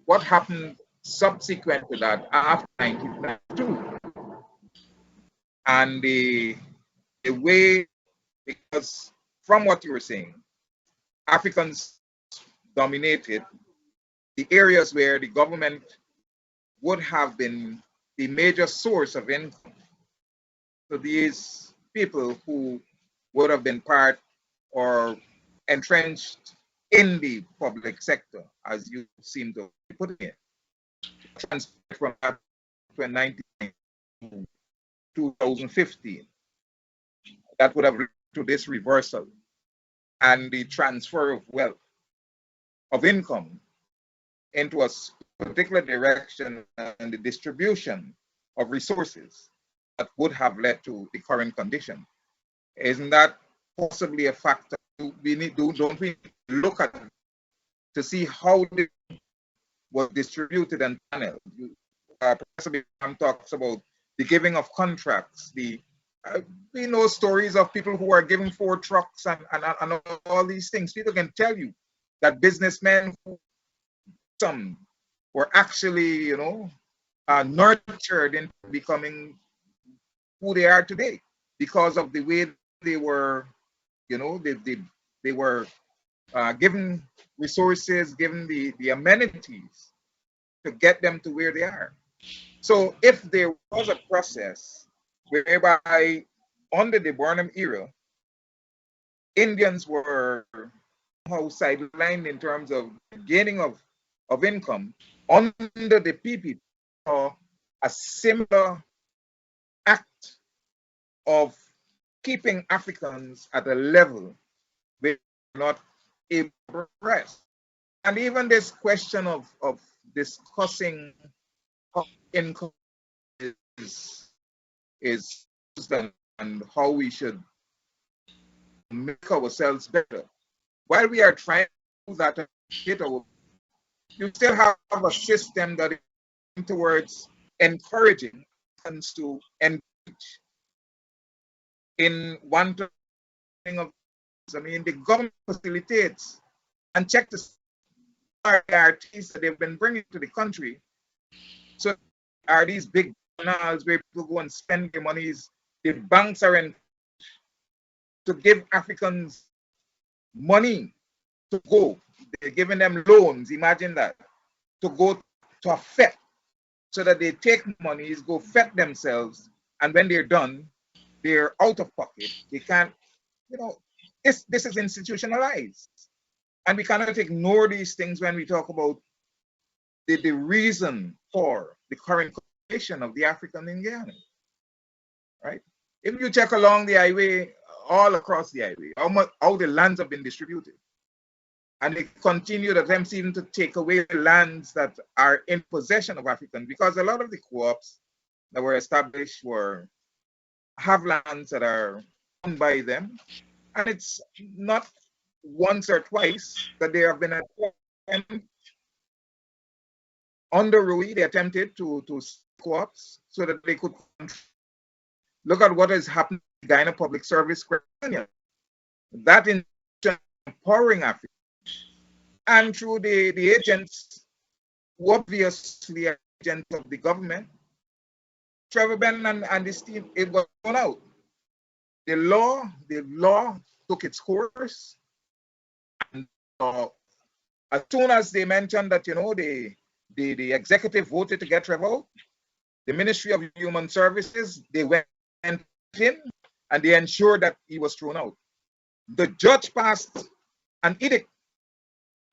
What happened subsequent to that after 1992? And the way, because from what you were saying, Africans dominated the areas where the government would have been the major source of income. So these people who would have been part or entrenched in the public sector, as you seem to put it, transferred from 1990 to 2015. That would have led to this reversal and the transfer of wealth, of income, into a particular direction and the distribution of resources that would have led to the current condition. Isn't that possibly a factor don't we look at to see how it was distributed and channeled? Professor Bisram talks about the giving of contracts. We know stories of people who are giving 4 trucks and all these things. People can tell you that businessmen some were actually, nurtured into becoming who they are today because of the way they were, they were given resources, given the amenities to get them to where they are. So if there was a process whereby under the Burnham era, Indians were somehow sidelined in terms of gaining of income under the PPP, or a similar act of keeping Africans at a level where they're not able to progress. And even this question of discussing how income is and how we should make ourselves better. While we are trying to do that, you still have a system that is towards encouraging us to engage in one thing of. I mean, the government facilitates and check the disparities that they've been bringing to the country. So are these big canals where people go and spend their monies? The banks are in to give Africans money to go. They're giving them loans, imagine that, to go to a fete so that they take monies, go fete themselves, and when they're done, they're out of pocket. They can't, this is institutionalized. And we cannot ignore these things when we talk about the reason for the current condition of the African in Guyana, right? If you check along the highway, all across the highway, how the lands have been distributed. And they continue the attempts even to take away the lands that are in possession of Africans, because a lot of the co-ops that were established have lands that are owned by them. And it's not once or twice that there have been attempts under Rui, they attempted to co-ops so that they could look at what has happened in Guyana Public Service. That in empowering Africa. And through the agents, who obviously are agents of the government, Trevor Ben and his team, it was gone out. the law took its course, and as soon as they mentioned that, the executive voted to get revoked, the Ministry of Human Services, they went in and they ensured that he was thrown out. The judge passed an edict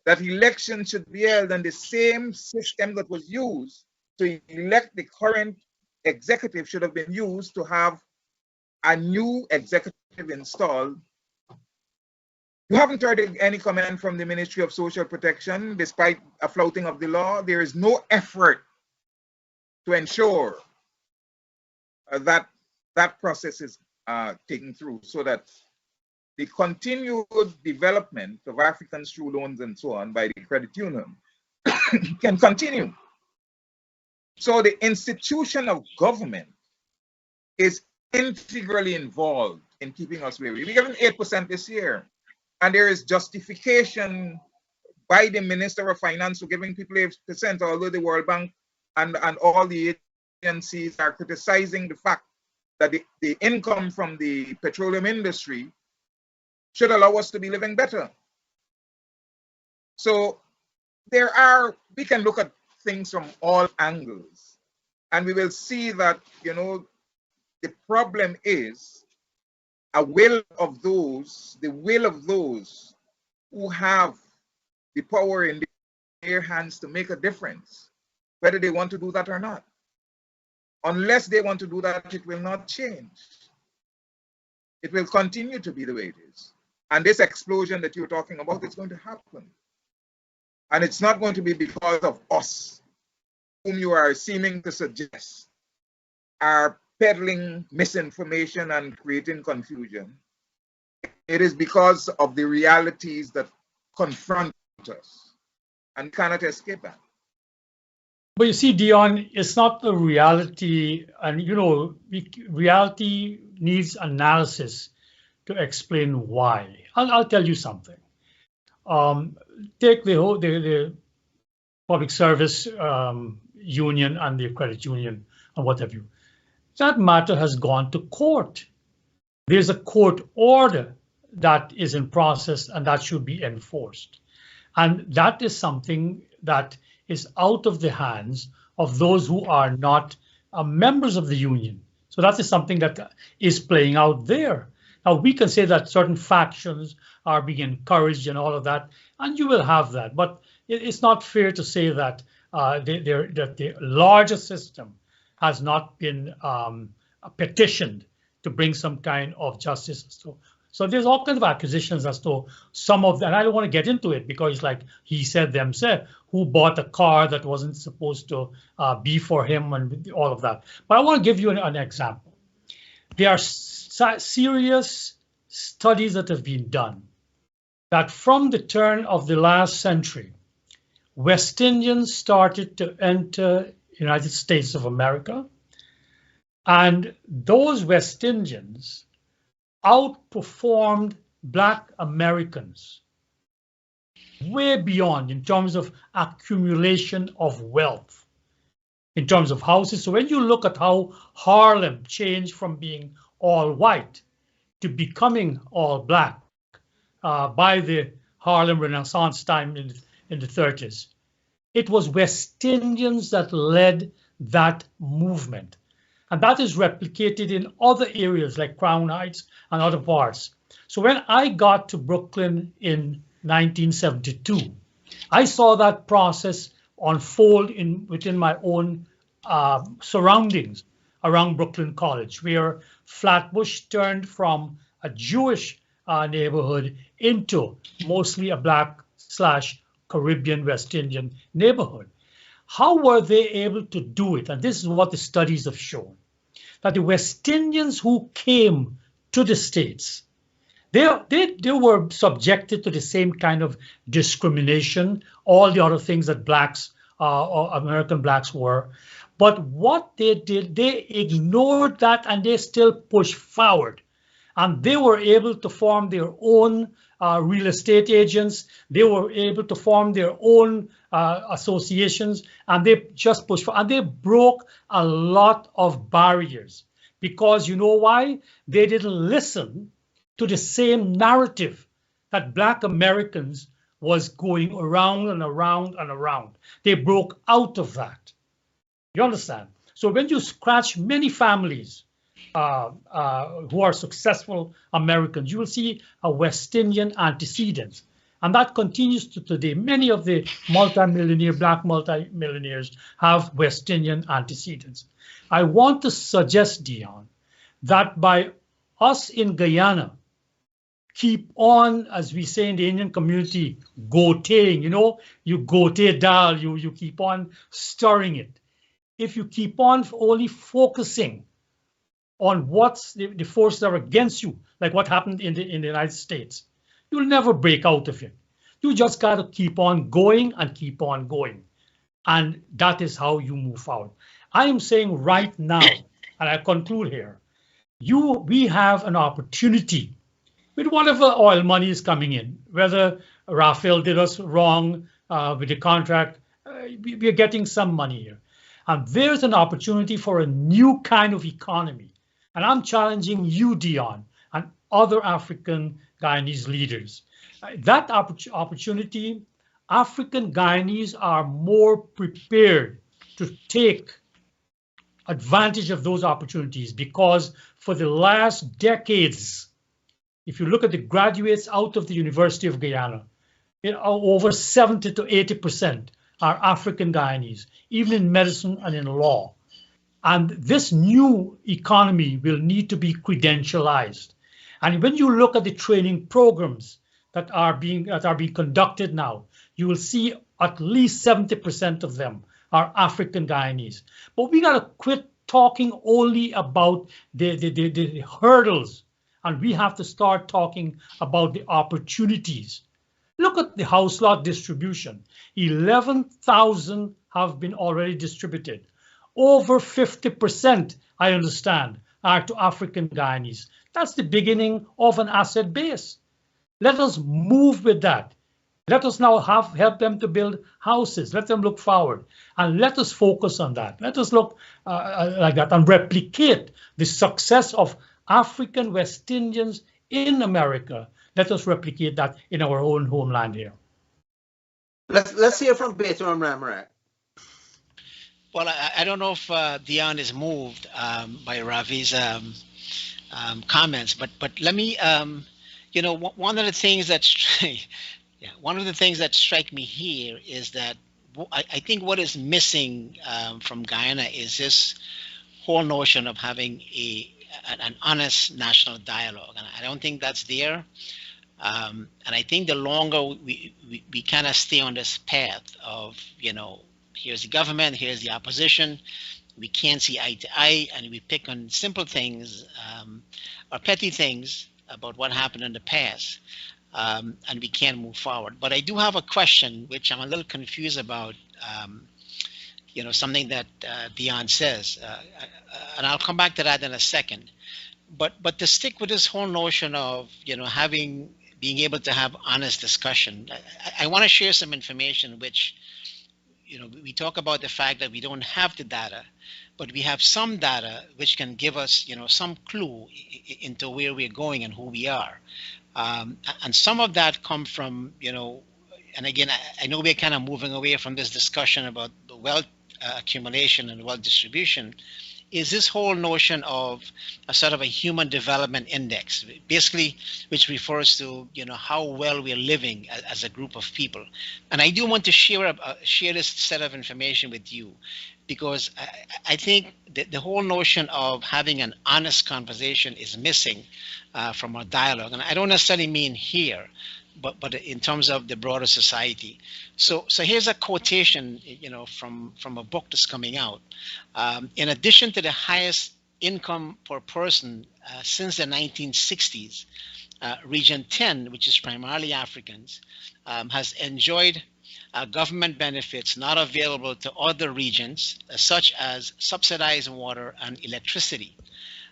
that elections should be held on the same system that was used to elect the current executive should have been used to have a new executive installed. You haven't heard any comment from the Ministry of Social Protection, despite a flouting of the law. There is no effort to ensure that that process is taken through, so that the continued development of Africans through loans and so on by the credit union can continue. So the institution of government is integrally involved in keeping us where we are. We're given 8% this year. And there is justification by the Minister of Finance for giving people 8%, although the World Bank and all the agencies are criticizing the fact that the income from the petroleum industry should allow us to be living better. So we can look at things from all angles, and we will see that, the problem is the will of those who have the power in their hands to make a difference, whether they want to do that or not. Unless they want to do that, it will not change. It will continue to be the way it is. And this explosion that you're talking about is going to happen. And it's not going to be because of us, whom you are seeming to suggest are peddling misinformation and creating confusion. It is because of the realities that confront us, and cannot escape that. But you see, Deon, it's not the reality, and reality needs analysis to explain why. I'll tell you something. Take the public service union and the credit union and what have you. That matter has gone to court. There's a court order that is in process, and that should be enforced. And that is something that is out of the hands of those who are not members of the union. So that is something that is playing out there. Now, we can say that certain factions are being encouraged and all of that, and you will have that. But it's not fair to say that the larger system has not been petitioned to bring some kind of justice. So there's all kinds of accusations as to some of that. And I don't want to get into it because it's like he said themselves, who bought a car that wasn't supposed to be for him and all of that. But I want to give you an example. There are serious studies that have been done that from the turn of the last century, West Indians started to enter United States of America, and those West Indians outperformed Black Americans way beyond in terms of accumulation of wealth, in terms of houses. So when you look at how Harlem changed from being all white to becoming all Black by the Harlem Renaissance time in the 30s, it was West Indians that led that movement. And that is replicated in other areas like Crown Heights and other parts. So when I got to Brooklyn in 1972, I saw that process unfold within my own surroundings around Brooklyn College, where Flatbush turned from a Jewish neighborhood into mostly a Black/Caribbean West Indian neighborhood. How were they able to do it? And this is what the studies have shown, that the West Indians who came to the States, they were subjected to the same kind of discrimination, all the other things that Blacks or American Blacks were. But what they did, they ignored that and they still pushed forward. And they were able to form their own real estate agents. They were able to form their own associations, and they just pushed forward. And they broke a lot of barriers because you know why? They didn't listen to the same narrative that Black Americans was going around and around and around. They broke out of that. You understand? So when you scratch many families who are successful Americans, you will see a West Indian antecedent. And that continues to today. Many of the Black multimillionaires have West Indian antecedents. I want to suggest, Deon, that by us in Guyana, keep on, as we say in the Indian community, goteing, you gote dal, you keep on stirring it. If you keep on only focusing on what's the forces that are against you, like what happened in the United States, you'll never break out of it. You just got to keep on going and keep on going. And that is how you move forward. I am saying right now, and I conclude here, we have an opportunity with whatever oil money is coming in, whether Rafael did us wrong with the contract, we are getting some money here. And there's an opportunity for a new kind of economy. And I'm challenging you, Deon, and other African Guyanese leaders. That opportunity, African Guyanese are more prepared to take advantage of those opportunities, because for the last decades, if you look at the graduates out of the University of Guyana, over 70 to 80% are African Guyanese, even in medicine and in law. And this new economy will need to be credentialized. And when you look at the training programs that are being conducted now, you will see at least 70% of them are African Guyanese. But we got to quit talking only about the hurdles, and we have to start talking about the opportunities. Look at the house lot distribution. 11,000 have been already distributed. Over 50%, I understand, are to African Guyanese. That's the beginning of an asset base. Let us move with that. Let us now help them to build houses. Let them look forward, and let us focus on that. Let us look like that and replicate the success of African West Indians in America. Let us replicate that in our own homeland here. Let's hear from Baytoram Ramharack. Well, I don't know if Deon is moved by Ravi's comments, but let me, one of the things that strike me here is that I think what is missing from Guyana is this whole notion of having an honest national dialogue, and I don't think that's there. And I think the longer we kind of stay on this path of, here's the government, here's the opposition, we can't see eye to eye, and we pick on simple things or petty things about what happened in the past, and we can't move forward. But I do have a question, which I'm a little confused about, something that Deon says, and I'll come back to that in a second. But to stick with this whole notion of, being able to have honest discussion, I want to share some information which, we talk about the fact that we don't have the data, but we have some data which can give us, some clue into where we're going and who we are. And some of that come from, and again, I know we're kind of moving away from this discussion about the wealth accumulation and wealth distribution, is this whole notion of a sort of a human development index, basically, which refers to, how well we're living as a group of people. And I do want to share this set of information with you, because I think the whole notion of having an honest conversation is missing from our dialogue. And I don't necessarily mean here, but in terms of the broader society. So here's a quotation, from a book that's coming out. In addition to the highest income per person since the 1960s, Region 10, which is primarily Africans, has enjoyed government benefits not available to other regions, such as subsidized water and electricity.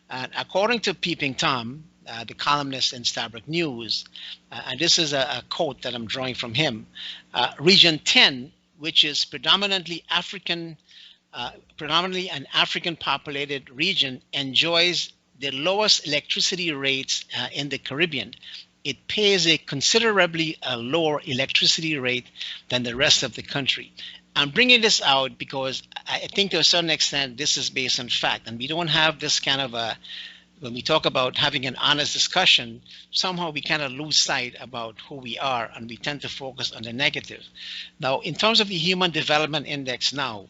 And according to Peeping Tom, the columnist in Starbuck News, and this is a quote that I'm drawing from him, Region 10, which is predominantly African predominantly an African populated region, enjoys the lowest electricity rates in the Caribbean. It pays a considerably lower electricity rate than the rest of the country. I'm bringing this out because I think to a certain extent this is based on fact, and we don't have this kind of a, when we talk about having an honest discussion, somehow we kind of lose sight about who we are and we tend to focus on the negative. Now, in terms of the Human Development Index now,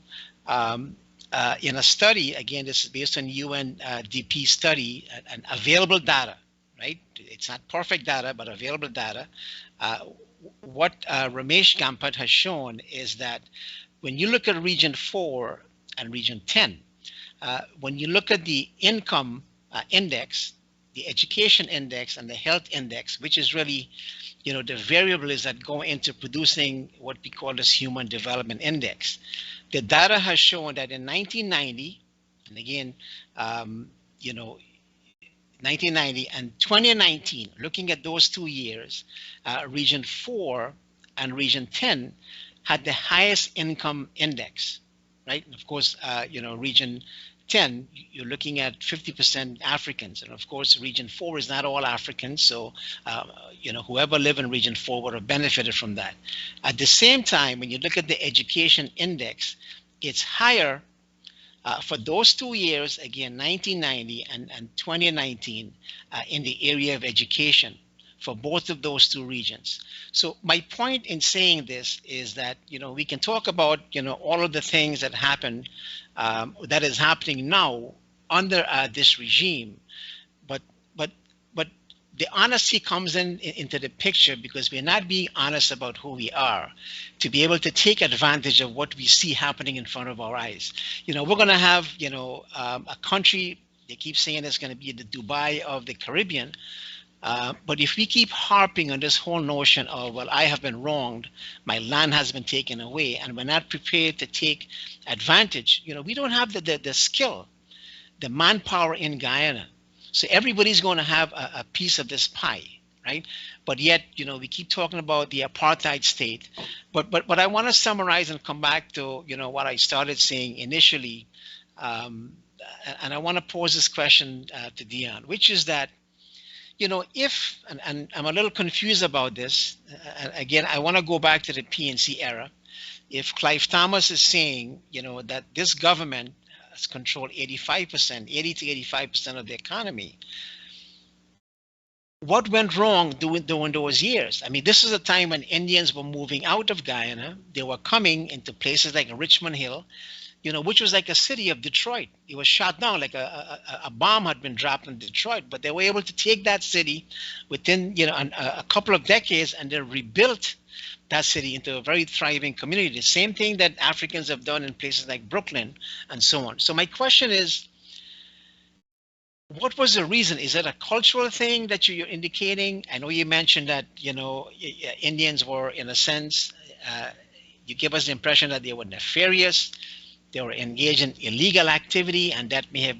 in a study, again, this is based on UNDP study and available data, right? It's not perfect data, but available data. What Ramesh Gampat has shown is that when you look at Region 4 and Region 10, when you look at the income index, the education index, and the health index, which is really, the variables that go into producing what we call this Human Development Index. The data has shown that in 1990, and again, 1990 and 2019, looking at those 2 years, Region 4 and Region 10 had the highest income index, right? And of course, Region 10, you're looking at 50% Africans. And of course, Region 4 is not all Africans. So, whoever live in Region 4 would have benefited from that. At the same time, when you look at the education index, it's higher for those 2 years, again, 1990 and 2019, in the area of education for both of those two regions. So my point in saying this is that, we can talk about, all of the things that happen, that is happening now under this regime, but the honesty comes into the picture because we're not being honest about who we are to be able to take advantage of what we see happening in front of our eyes. We're going to have, a country, they keep saying it's going to be the Dubai of the Caribbean. But if we keep harping on this whole notion of, well, I have been wronged, my land has been taken away, and we're not prepared to take advantage, we don't have the skill, the manpower in Guyana. So everybody's going to have a piece of this pie, right? But yet, we keep talking about the apartheid state. But I want to summarize and come back to, what I started saying initially. And I want to pose this question to Deon, which is that, if, and I'm a little confused about this, again, I want to go back to the PNC era. If Clive Thomas is saying, that this government has controlled 80 to 85% of the economy, what went wrong during those years? I mean, this is a time when Indians were moving out of Guyana. They were coming into places like Richmond Hill, which was like a city of Detroit. It was shot down, like a bomb had been dropped in Detroit, but they were able to take that city within, a couple of decades, and they rebuilt that city into a very thriving community. The same thing that Africans have done in places like Brooklyn and so on. So my question is, what was the reason? Is it a cultural thing that you're indicating? I know you mentioned that, Indians were, in a sense, you give us the impression that they were nefarious. They were engaged in illegal activity, and that may have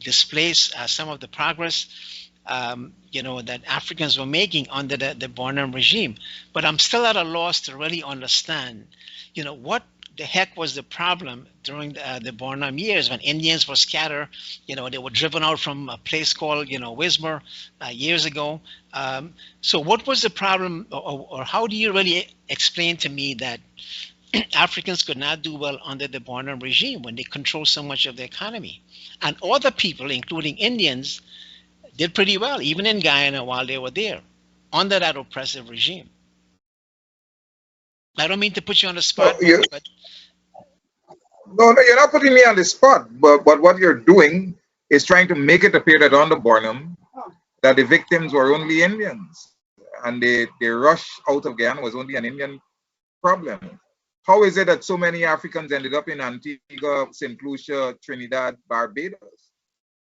displaced some of the progress, that Africans were making under the Barnum regime. But I'm still at a loss to really understand, what the heck was the problem during the Barnum years when Indians were scattered. They were driven out from a place called, Wismar years ago. So what was the problem, or how do you really explain to me that Africans could not do well under the Barnum regime when they controlled so much of the economy? And other people, including Indians, did pretty well, even in Guyana while they were there, under that oppressive regime. I don't mean to put you on the spot, but No, you're not putting me on the spot. But what you're doing is trying to make it appear that under Barnum, that the victims were only Indians, and the rush out of Guyana was only an Indian problem. How is it that so many Africans ended up in Antigua, St. Lucia, Trinidad, Barbados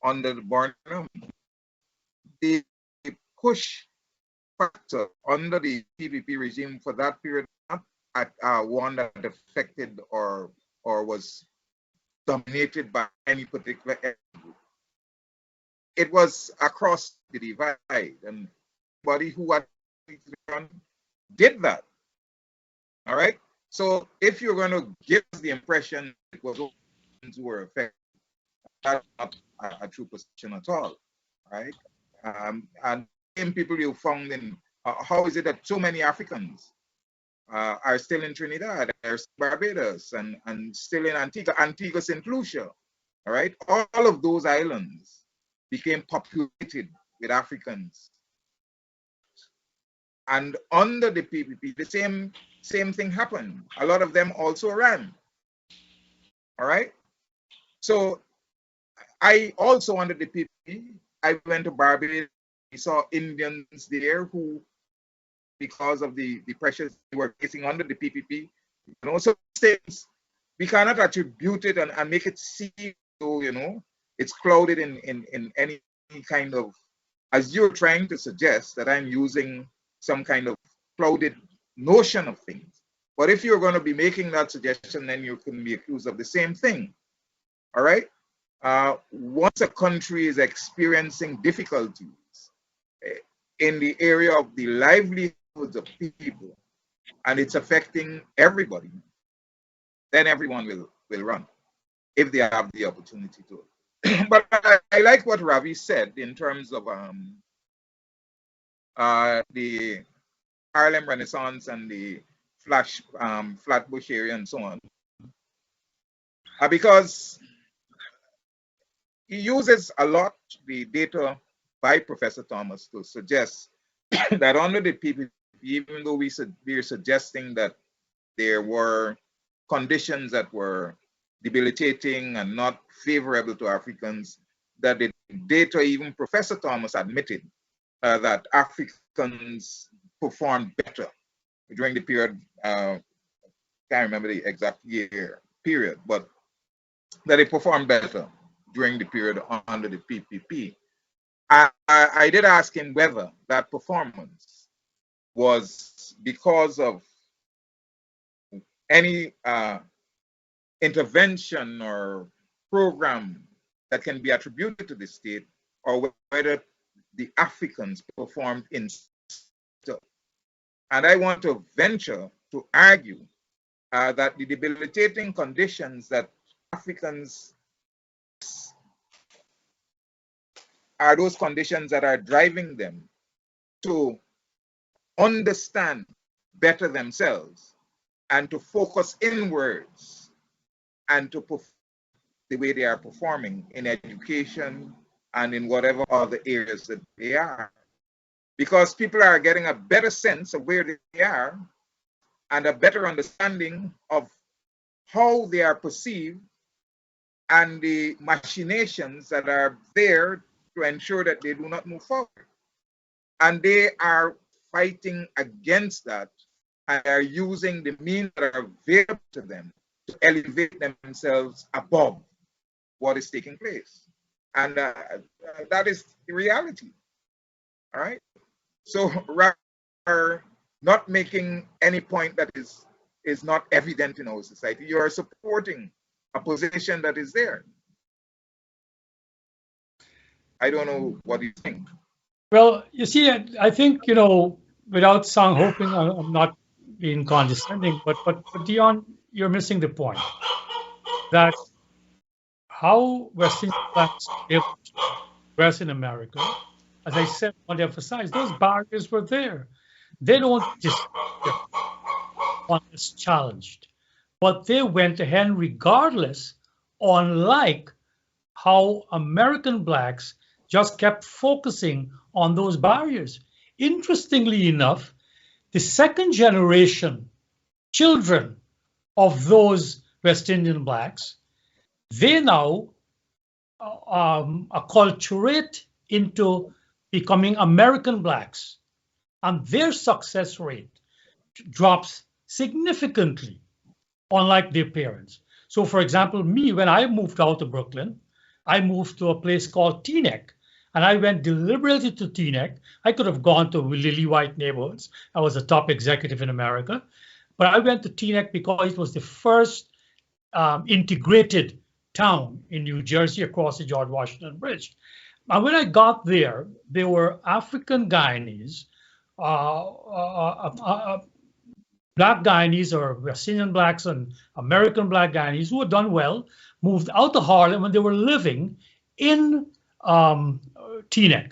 under the Barnum? The push factor under the PPP regime for that period, not at one that affected or was dominated by any particular ethnic group. It was across the divide, and anybody who had did that. All right. So if you're going to give us the impression it was who were affected. That's not a true position at all, right? And same people you found in, how is it that so many Africans are still in Trinidad, are still in Barbados, and still in Antigua, St. Lucia, all right? All of those islands became populated with Africans. And under the PPP, the same thing happened. A lot of them also ran, all right? So I also under the PPP, I went to Barbados. We saw Indians there who, because of the pressures they were facing under the PPP, so things we cannot attribute it and make it seem so, it's clouded in any kind of, as you're trying to suggest, that I'm using some kind of clouded notion of things. But if you're going to be making that suggestion, then you can be accused of the same thing, all right? Once a country is experiencing difficulties in the area of the livelihoods of people, and it's affecting everybody, then everyone will run if they have the opportunity to. But I like what Ravi said in terms of the Harlem Renaissance and the Flatbush area and so on, because he uses a lot the data by Professor Thomas to suggest that under the PPP, even though we're suggesting that there were conditions that were debilitating and not favorable to Africans, that the data, even Professor Thomas admitted that Africans performed better during the period, can't remember the exact period, but that they performed better during the period under the PPP. I did ask him whether that performance was because of any intervention or program that can be attributed to the state, or whether the Africans performed in still. And I want to venture to argue that the debilitating conditions that Africans are those conditions that are driving them to understand better themselves and to focus inwards and to perform the way they are performing in education and in whatever other areas that they are. Because people are getting a better sense of where they are and a better understanding of how they are perceived and the machinations that are there to ensure that they do not move forward. And they are fighting against that and are using the means that are available to them to elevate themselves above what is taking place. And that is the reality, all right? So rather not making any point that is not evident in our society, you are supporting a position that is there. I don't know what you think. Well, you see, I think, without hoping I'm not being condescending, but Deon, you're missing the point that how West Indian blacks able to progress in America, as I said, I want to emphasize, those barriers were there. They don't disappear unless challenged, but they went ahead regardless, unlike how American blacks just kept focusing on those barriers. Interestingly enough, the second generation children of those West Indian blacks, they now acculturate into becoming American blacks, and their success rate drops significantly, unlike their parents. So, for example, me, when I moved out of Brooklyn, I moved to a place called Teaneck, and I went deliberately to Teaneck. I could have gone to Lily White neighborhoods. I was a top executive in America, but I went to Teaneck because it was the first integrated town in New Jersey across the George Washington Bridge. And when I got there were African Guyanese, Black Guyanese or West Indian blacks and American black Guyanese who had done well moved out of Harlem when they were living in Teaneck.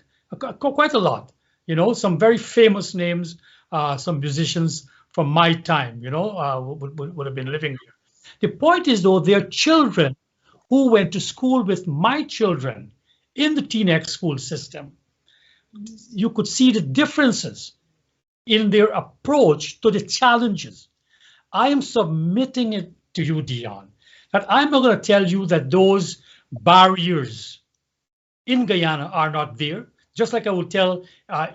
Quite a lot. You know, some very famous names, some musicians from my time, you know, would have been living there. The point is, though, their children who went to school with my children in the Teaneck school system, you could see the differences in their approach to the challenges. I am submitting it to you, Deon, that I'm not going to tell you that those barriers in Guyana are not there, just like I will tell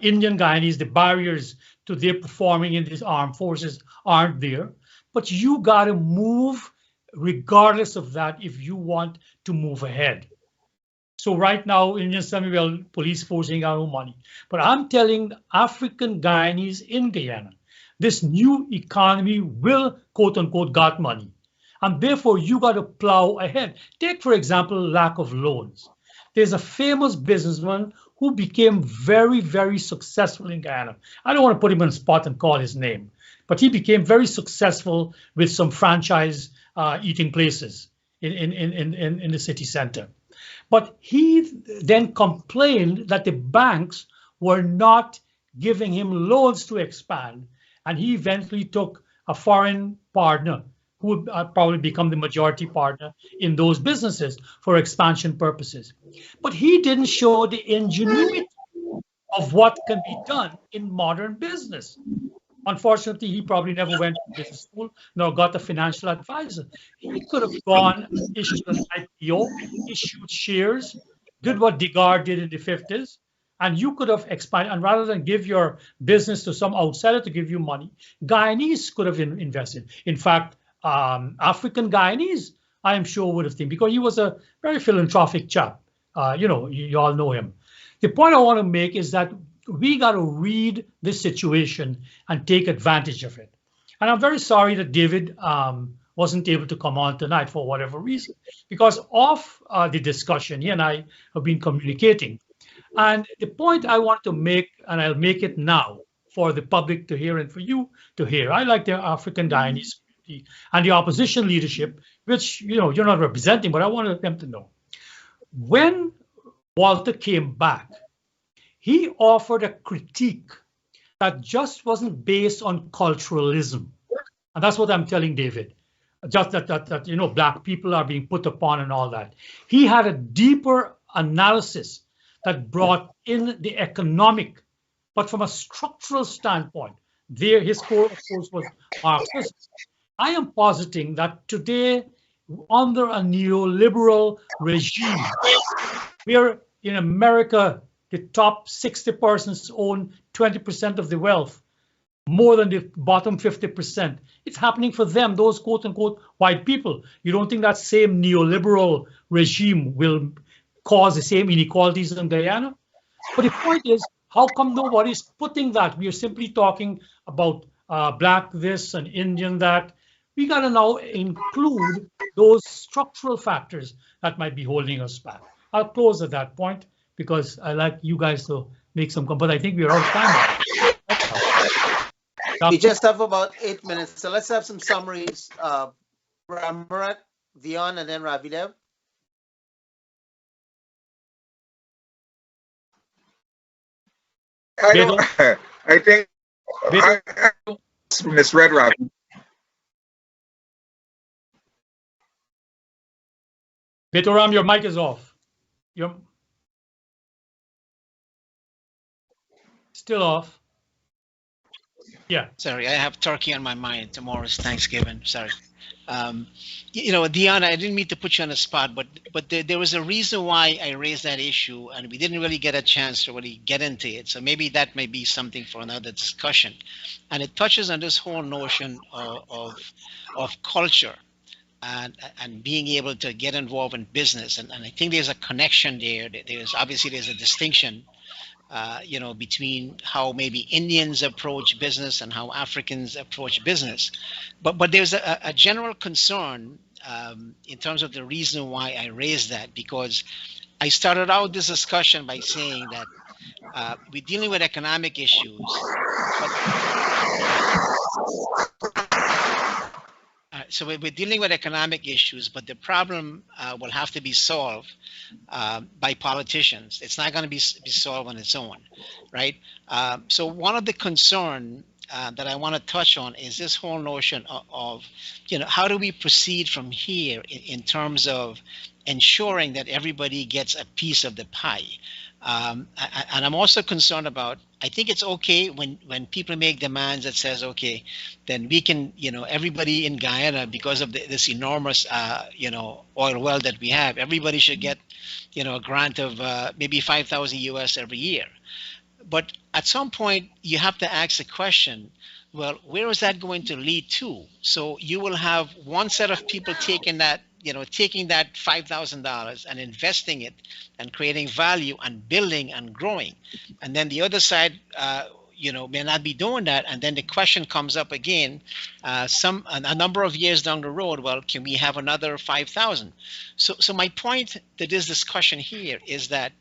Indian Guyanese the barriers to their performing in these armed forces aren't there. But you got to move regardless of that if you want to move ahead. So right now, Indians tell me, well, police force ain't got no money. But I'm telling African Guyanese in Guyana, this new economy will, quote unquote, got money. And therefore, you got to plow ahead. Take, for example, lack of loans. There's a famous businessman who became very, very successful in Guyana. I don't want to put him on the spot and call his name, but he became very successful with some franchise eating places in the city center. But he then complained that the banks were not giving him loans to expand. And he eventually took a foreign partner who would probably become the majority partner in those businesses for expansion purposes. But he didn't show the ingenuity of what can be done in modern business. Unfortunately, he probably never went to business school nor got a financial advisor. He could have gone, issued an IPO, issued shares, did what Degar did in the 50s, and you could have expanded. And rather than give your business to some outsider to give you money, Guyanese could have invested. In fact, African Guyanese, I am sure would have think, because he was a very philanthropic chap. You all know him. The point I want to make is that we got to read this situation and take advantage of it. And I'm very sorry that David wasn't able to come on tonight for whatever reason, because of the discussion, he and I have been communicating. And the point I want to make, and I'll make it now for the public to hear and for you to hear, I like the African Guyanese community and the opposition leadership, which you're not representing, but I wanted them to know. When Walter came back, he offered a critique that just wasn't based on culturalism. And that's what I'm telling David. Just that black people are being put upon and all that. He had a deeper analysis that brought in the economic, but from a structural standpoint, his core, of course, was Marxism. I am positing that today, under a neoliberal regime, where in America, the top 60 persons own 20% of the wealth, more than the bottom 50%. It's happening for them, those quote unquote white people. You don't think that same neoliberal regime will cause the same inequalities in Guyana? But the point is, how come nobody's putting that? We are simply talking about black this and Indian that. We got to now include those structural factors that might be holding us back. I'll close at that point because I like you guys to make some comments, but I think we're out of time. We just have about 8 minutes, so let's have some summaries. Ramharack, Deon, and then Ravi. I think I misread Ravi. Baytoram, your mic is off. You're still off. Yeah. Sorry, I have turkey on my mind. Tomorrow's Thanksgiving. Sorry. Deon, I didn't mean to put you on the spot, but there was a reason why I raised that issue, and we didn't really get a chance to really get into it. So maybe that may be something for another discussion. And it touches on this whole notion of culture and being able to get involved in business. And I think there's a connection there. There's a distinction, between how maybe Indians approach business and how Africans approach business. But there's a general concern in terms of the reason why I raised that, because I started out this discussion by saying that we're dealing with economic issues, but So we're dealing with economic issues, but the problem will have to be solved by politicians. It's not going to be solved on its own, right? So one of the concern that I want to touch on is this whole notion of how do we proceed from here in terms of ensuring that everybody gets a piece of the pie. And I'm also concerned about, I think it's okay when people make demands that says, okay, then we can, everybody in Guyana, because of this enormous, oil well that we have, everybody should get, a grant of maybe 5,000 US every year. But at some point, you have to ask the question, well, where is that going to lead to? So you will have one set of people taking that $5,000 and investing it and creating value and building and growing. And then the other side, may not be doing that. And then the question comes up again, a number of years down the road, well, can we have another 5,000? So my point to this discussion here is that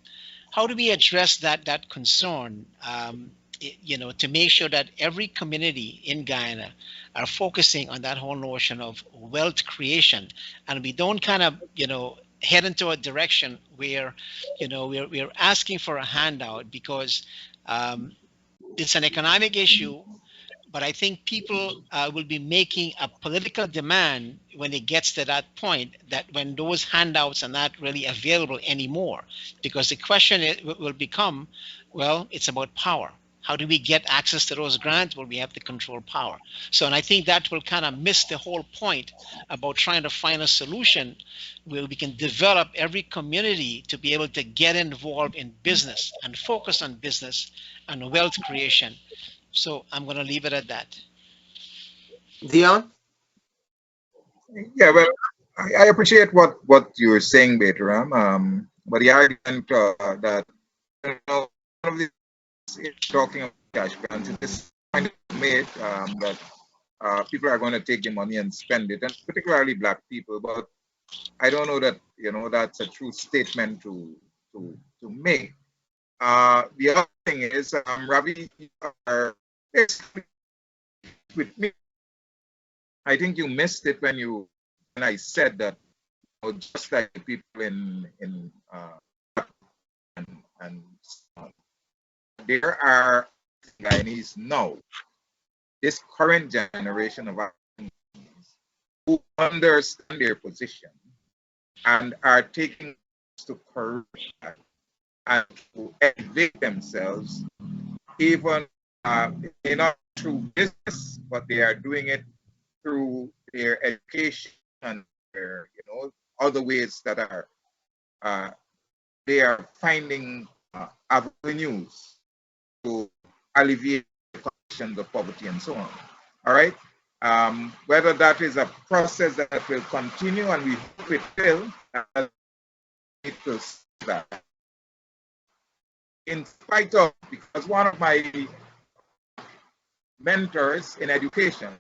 how do we address that concern, to make sure that every community in Guyana are focusing on that whole notion of wealth creation, and we don't kind of, head into a direction where, we're asking for a handout because it's an economic issue, but I think people will be making a political demand when it gets to that point, that when those handouts are not really available anymore, because the question will become, well, it's about power. How do we get access to those grants? Well, we have to control power. So, and I think that will kind of miss the whole point about trying to find a solution where we can develop every community to be able to get involved in business and focus on business and wealth creation. So I'm going to leave it at that. Deon? Yeah, well, I appreciate what you were saying, Baytoram. But the argument that one of the talking about cash grants, this point made that people are going to take the money and spend it, and particularly Black people. But I don't know that that's a true statement to make. The other thing is, Ravi, with me, I think you missed it when I said that just like the people in there are Guyanese now, this current generation of Africans who understand their position and are taking to correct that and to elevate themselves, even not through business, but they are doing it through their education and their other ways that are they are finding avenues to alleviate the conditions of poverty and so on. All right. Whether that is a process that will continue, and we hope it will, it will that. In spite of, because one of my mentors in education,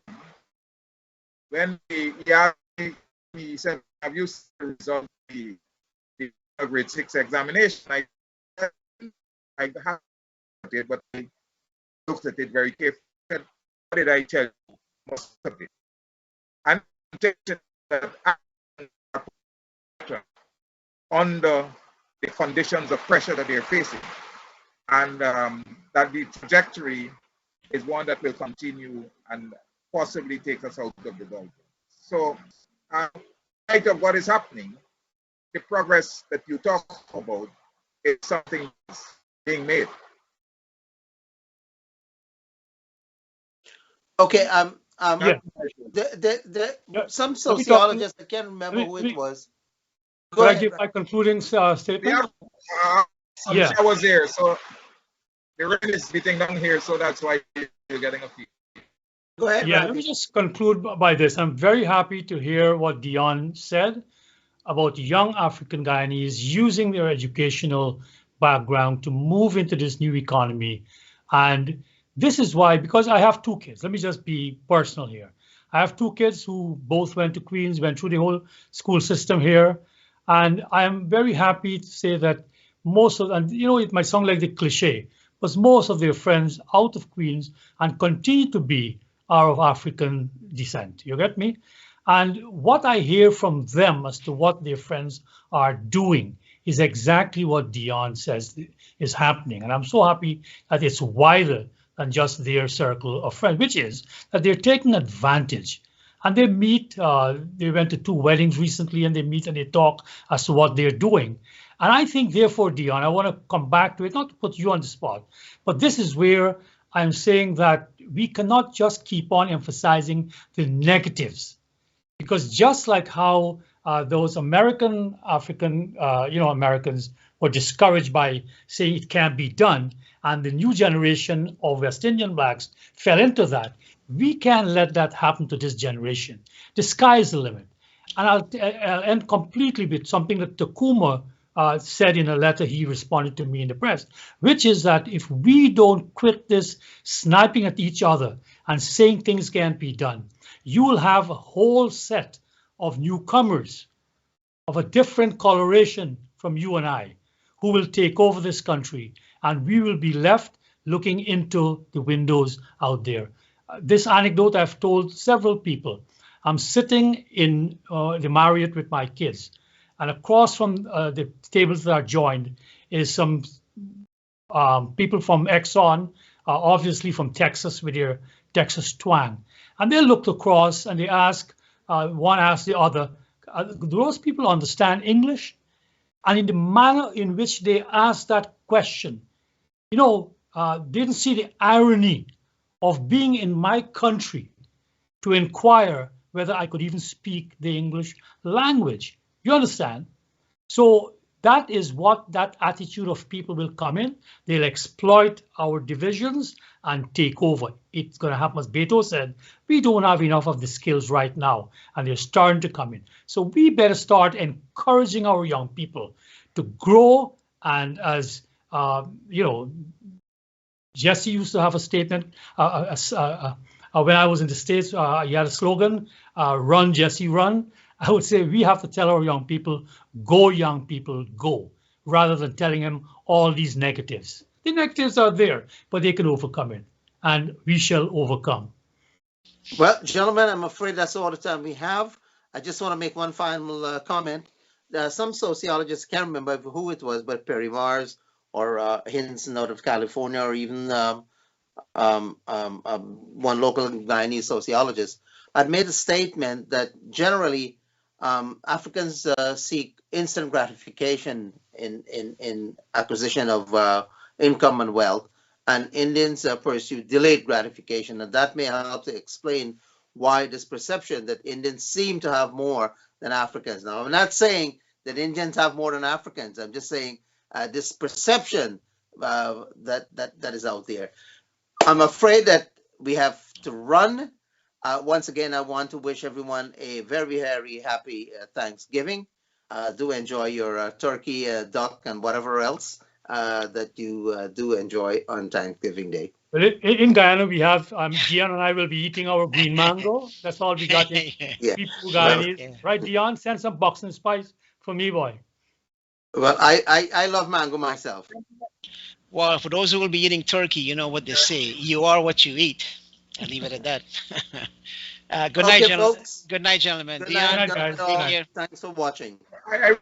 when he asked me, he said, "Have you seen the result of the grade 6 examination?" I said, "I have it, but I looked at it very carefully. What did I tell you? Most of it. And that under the conditions of pressure that they're facing, and that the trajectory is one that will continue and possibly take us out of the doldrums." So, in light of what is happening, the progress that you talk about is something that's being made. Okay. Yeah. Some sociologists, I can't remember who it was. Go Can I ahead. give my concluding statement? Yeah, I was there, so the rain is beating down here, so that's why you're getting a few. Go ahead, Yeah, Ravi. let me just conclude by this. I'm very happy to hear what Deon said about young African Guyanese using their educational background to move into this new economy. And this is why, because I have two kids, let me just be personal here. I have two kids who both went to Queens, went through the whole school system here. And I'm very happy to say that most of, and it might sound like the cliche, but most of their friends out of Queens and continue to be are of African descent. You get me? And what I hear from them as to what their friends are doing is exactly what Deon says is happening. And I'm so happy that it's wider than just their circle of friends, which is that they're taking advantage. And they meet, they went to 2 weddings recently, and they meet and they talk as to what they're doing. And I think, therefore, Deon, I want to come back to it, not to put you on the spot, but this is where I'm saying that we cannot just keep on emphasizing the negatives. Because just like how those African Americans were discouraged by saying it can't be done, and the new generation of West Indian blacks fell into that, we can't let that happen to this generation. The sky is the limit. And I'll end completely with something that Takuma said in a letter he responded to me in the press, which is that if we don't quit this sniping at each other and saying things can't be done, you will have a whole set of newcomers of a different coloration from you and I who will take over this country, and we will be left looking into the windows out there. This anecdote I've told several people. I'm sitting in the Marriott with my kids, and across from the tables that are joined is some people from Exxon, obviously from Texas with their Texas twang. And they looked across and they asked, one asked the other, do those people understand English? And in the manner in which they asked that question, didn't see the irony of being in my country to inquire whether I could even speak the English language. You understand? So that is what that attitude of people will come in. They'll exploit our divisions and take over. It's going to happen, as Beto said, we don't have enough of the skills right now, and they're starting to come in. So we better start encouraging our young people to grow. And as Jesse used to have a statement when I was in the States, he had a slogan, run, Jesse, run. I would say we have to tell our young people, go, young people, go, rather than telling them all these negatives. The negatives are there, but they can overcome it, and we shall overcome. Well, gentlemen, I'm afraid that's all the time we have. I just want to make one final comment. Some sociologists, can't remember who it was, but Perry Mars or Hinds out of California, or even one local Guyanese sociologist, had made a statement that generally Africans seek instant gratification in acquisition of income and wealth, and Indians pursue delayed gratification, and that may help to explain why this perception that Indians seem to have more than Africans. Now, I'm not saying that Indians have more than Africans. I'm just saying this perception that is out there. I'm afraid that we have to run. Once again, I want to wish everyone a very, very happy Thanksgiving. Do enjoy your turkey, duck, and whatever else that you do enjoy on Thanksgiving Day. Well, in Guyana, we have, Deon and I will be eating our green mango. That's all we got. Yeah. People Guyanese. Yeah. Right, Deon? Send some bucks and spice for me, boy. Well, I love mango myself. Well, for those who will be eating turkey, you know what they say. You are what you eat. I'll leave it at that. Good night, gentlemen. Good night, gentlemen. Good night, guys. Thanks for watching. I